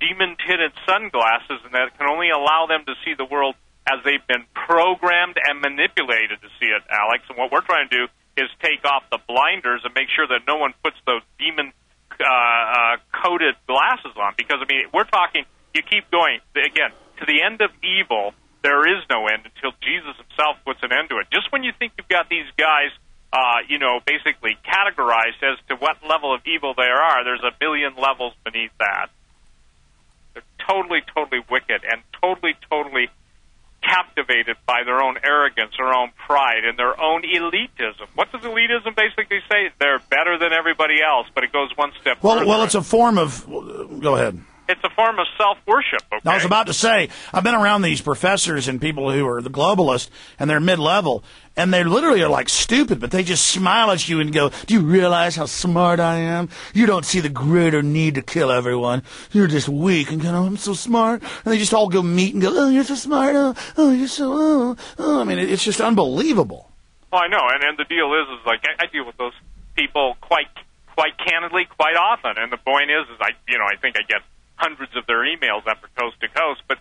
demon-tinted sunglasses, and that can only allow them to see the world as they've been programmed and manipulated to see it, Alex. And what we're trying to do is take off the blinders and make sure that no one puts those demon-coated glasses on. Because, I mean, we're talking, you keep going, again, to the end of evil, there is no end until Jesus himself puts an end to it. Just when you think you've got these guys, you know, basically categorized as to what level of evil they are, there's a billion levels beneath that. They're totally, totally wicked and totally, totally captivated by their own arrogance, their own pride, and their own elitism. What does elitism basically say? They're better than everybody else, but it goes one step further. Well, it's a form of... Go ahead. It's a form of self-worship, okay? I was about to say, I've been around these professors and people who are the globalists, and they're mid-level, and they literally are like stupid, but they just smile at you and go, do you realize how smart I am? You don't see the greater need to kill everyone. You're just weak, and go, oh, I'm so smart. And they just all go meet and go, oh, you're so smart, oh you're so, oh. I mean, it's just unbelievable. Well, I know, and the deal is like, I deal with those people quite candidly, quite often, and the point is I think I get hundreds of their emails after coast to coast, but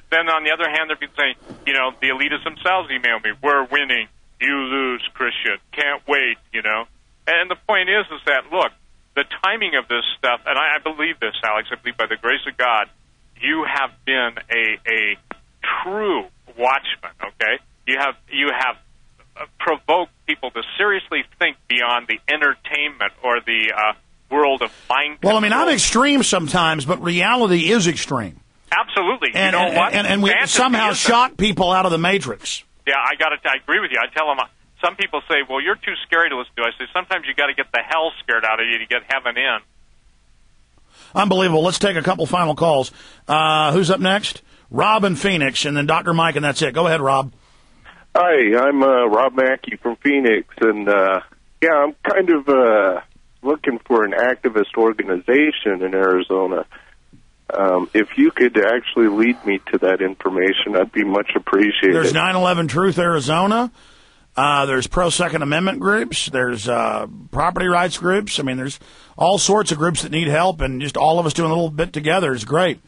then on the other hand, they're saying, you know, the elitists themselves email me, we're winning, you lose, Christian, can't wait, you know. And the point is that, look, the timing of this stuff, and I believe this, Alex, I believe by the grace of God, you have been a true watchman, okay? You have provoked people to seriously think beyond the entertainment or the world of mind control. Well, I mean, I'm extreme sometimes, but reality is extreme. Absolutely. And, you know what? And we somehow shock people out of the matrix. Yeah, I agree with you. I tell them, some people say, well, you're too scary to listen to. I say, sometimes you got to get the hell scared out of you to get heaven in. Unbelievable. Let's take a couple final calls. Who's up next? Rob in Phoenix, and then Dr. Mike, and that's it. Go ahead, Rob. Hi, I'm Rob Mackey from Phoenix, and I'm kind of looking for an activist organization in Arizona. If you could actually lead me to that information, I'd be much appreciated. There's 9/11 Truth Arizona. There's pro-Second Amendment groups. There's property rights groups. I mean, there's all sorts of groups that need help, and just all of us doing a little bit together is great.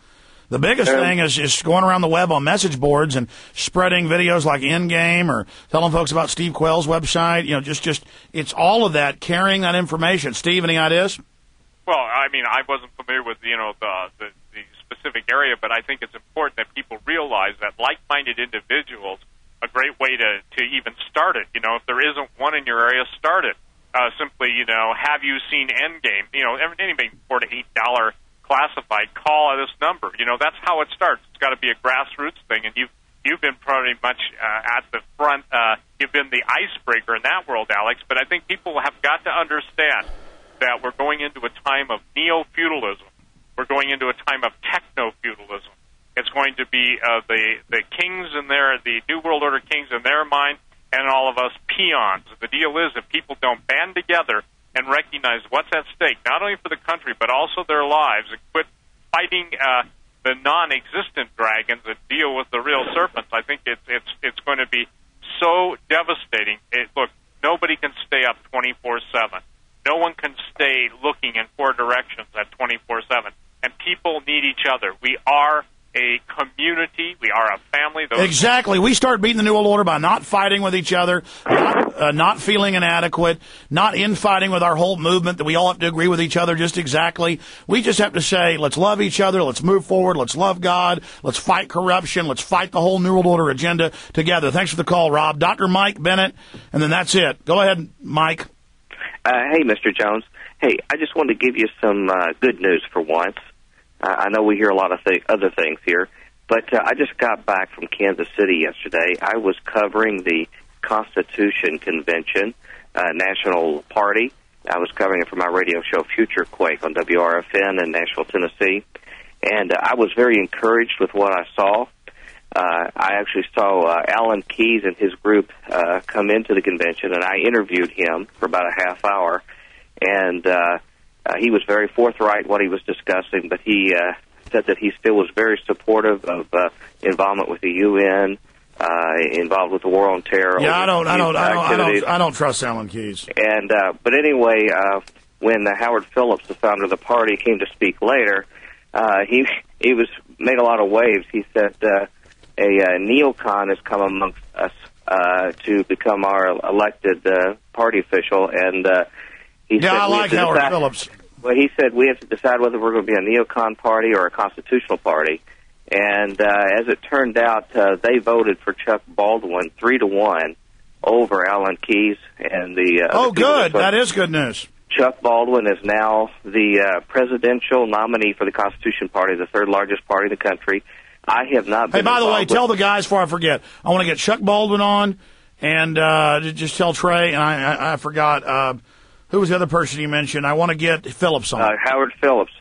The biggest thing is going around the web on message boards and spreading videos like Endgame or telling folks about Steve Quayle's website. You know, just it's all of that, carrying that information. Steve, any ideas? Well, I mean, I wasn't familiar with, the specific area, but I think it's important that people realize that like-minded individuals, a great way to even start it. You know, if there isn't one in your area, start it. Simply, have you seen Endgame? Anything $4 to $8 classified, call this number. That's how it starts. It's got to be a grassroots thing, and you've been pretty much at the front. You've been the icebreaker in that world, Alex. But I think people have got to understand that we're going into a time of neo-feudalism. We're going into a time of techno-feudalism. It's going to be the kings and the New World Order kings in their mind, and all of us peons. The deal is that people don't band together and recognize what's at stake, not only for the country, but also their lives, and quit fighting the non-existent dragons that deal with the real serpents. I think it's going to be so devastating. Look, nobody can stay up 24/7. No one can stay looking in four directions at 24/7. And people need each other. We are a community. We are a family. Exactly. We start beating the New World Order by not fighting with each other, not feeling inadequate, not infighting with our whole movement that we all have to agree with each other just exactly. We just have to say, let's love each other, let's move forward, let's love God, let's fight corruption, let's fight the whole New World Order agenda together. Thanks for the call, Rob. Dr. Mike Bennett, and then that's it. Go ahead, Mike. Hey, Mr. Jones. Hey, I just wanted to give you some good news for once. I know we hear a lot of other things here, but I just got back from Kansas City yesterday. I was covering the Constitution Convention, National Party. I was covering it for my radio show, Future Quake, on WRFN in Nashville, Tennessee. And I was very encouraged with what I saw. I actually saw Alan Keyes and his group come into the convention, and I interviewed him for about a half hour. And he was very forthright in what he was discussing, but he said that he still was very supportive of involvement with the UN, involved with the war on terror. Yeah, I don't trust Alan Keyes. And but anyway, when Howard Phillips, the founder of the party, came to speak later, he was made a lot of waves. He said a neocon has come amongst us to become our elected party official, and he said, I like Howard Phillips. Well, he said we have to decide whether we're going to be a neocon party or a constitutional party. And as it turned out, they voted for Chuck Baldwin 3-1 over Alan Keyes and the. Oh, good! That is good news. Chuck Baldwin is now the presidential nominee for the Constitution Party, the third largest party in the country. I have not been. Hey, by the way, tell the guys before I forget. I want to get Chuck Baldwin on, and just tell Trey. And I forgot. Who was the other person you mentioned? I want to get Phillips on. Howard Phillips.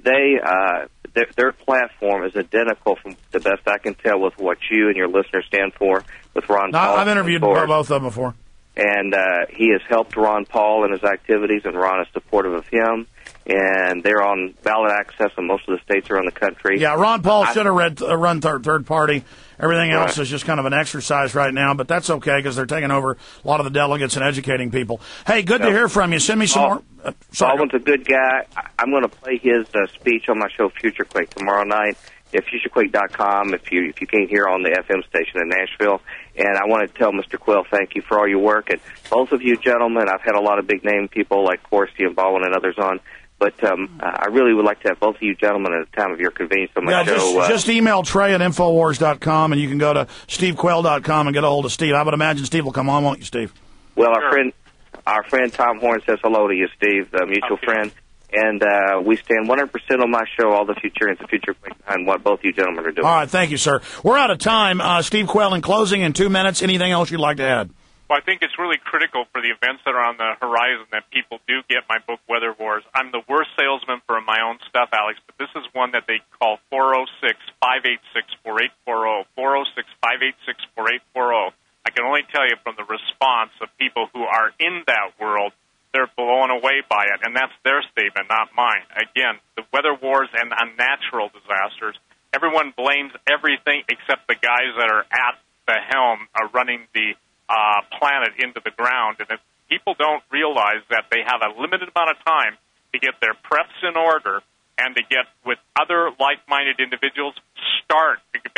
Their platform is identical, from the best I can tell, with what you and your listeners stand for, with Ron Paul. I've interviewed both of them before. And he has helped Ron Paul in his activities, and Ron is supportive of him. And they're on ballot access in most of the states around the country. Yeah, Ron Paul should have run third party. Everything else is just kind of an exercise right now, but that's okay because they're taking over a lot of the delegates and educating people. Hey, good to hear from you. Send me some more. Baldwin's a good guy. I'm going to play his speech on my show, Future Quake, tomorrow night at futurequake.com if you can't hear on the FM station in Nashville. And I want to tell Mr. Quayle thank you for all your work. And both of you gentlemen, I've had a lot of big-name people like Corsi and Baldwin and others on. But I really would like to have both of you gentlemen at a time of your convenience on my show. Just email Trey at Infowars.com, and you can go to SteveQuayle.com and get a hold of Steve. I would imagine Steve will come on, won't you, Steve? Well, our friend Tom Horn says hello to you, Steve, the mutual friend. And we stand 100% on my show, all the future and the future behind what both you gentlemen are doing. All right, thank you, sir. We're out of time. Steve Quayle, in closing, in 2 minutes, anything else you'd like to add? Well, I think it's really critical for the events that are on the horizon that people do get my book, Weather Wars. I'm the worst salesman for my own stuff, Alex, but this is one that they call 406-586-4840, 406-586-4840. I can only tell you from the response of people who are in that world, they're blown away by it, and that's their statement, not mine. Again, the weather wars and unnatural disasters, everyone blames everything except the guys that are at the helm running the planet into the ground. And if people don't realize that they have a limited amount of time to get their preps in order and to get with other like-minded individuals,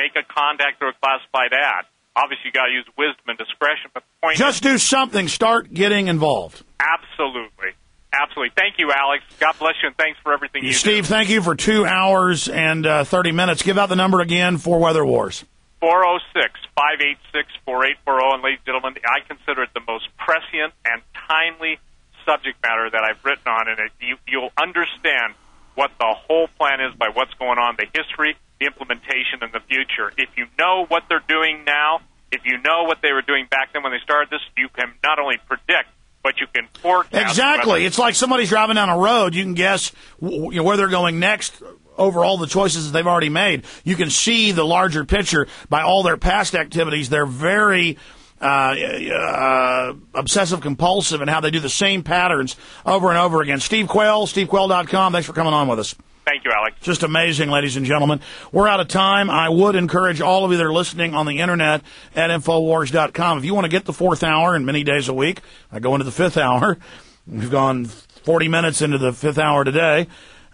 make a contact through a classified ad. Obviously, you got to use wisdom and discretion, but the point just do something. Start getting involved. Absolutely. Absolutely. Thank you, Alex. God bless you, and thanks for everything you do. Steve, thank you for 2 hours and 30 minutes. Give out the number again for Weather Wars. 406-586-4840. And ladies and gentlemen, I consider it the most prescient and timely subject matter that I've written on, and you'll understand what the whole plan is by what's going on, the history, the implementation, and the future. If you know what they're doing now, if you know what they were doing back then when they started this, you can not only predict, but you can forecast. Exactly. It's like somebody's driving down a road. You can guess where they're going next over all the choices that they've already made. You can see the larger picture by all their past activities. They're very obsessive compulsive in how they do the same patterns over and over again. Steve Quayle, stevequayle.com. Thanks for coming on with us. Thank you, Alex. Just amazing, ladies and gentlemen. We're out of time. I would encourage all of you that are listening on the internet at Infowars.com. If you want to get the 4th hour and many days a week, I go into the 5th hour. We've gone 40 minutes into the 5th hour today.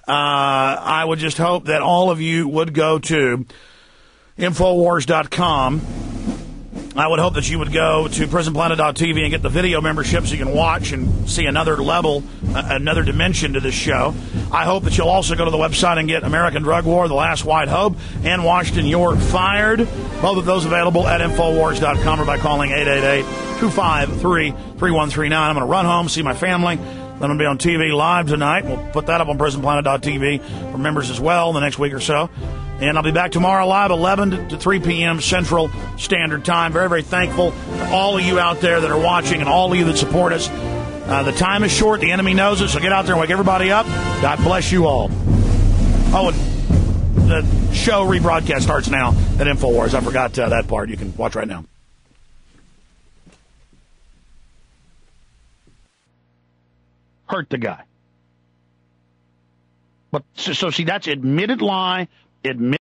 I would just hope that all of you would go to Infowars.com. I would hope that you would go to PrisonPlanet.tv and get the video membership so you can watch and see another level, another dimension to this show. I hope that you'll also go to the website and get American Drug War, The Last White Hope, and Washington, You're Fired. Both of those available at Infowars.com or by calling 888-253-3139. I'm going to run home, see my family. Then I'm going to be on TV live tonight. We'll put that up on PrisonPlanet.tv for members as well in the next week or so. And I'll be back tomorrow live, 11 to 3 p.m. Central Standard Time. Very, very thankful to all of you out there that are watching and all of you that support us. The time is short. The enemy knows it, so get out there and wake everybody up. God bless you all. Oh, and the show rebroadcast starts now at Infowars. I forgot that part. You can watch right now. Hurt the guy. But so see, that's admitted lie. Admit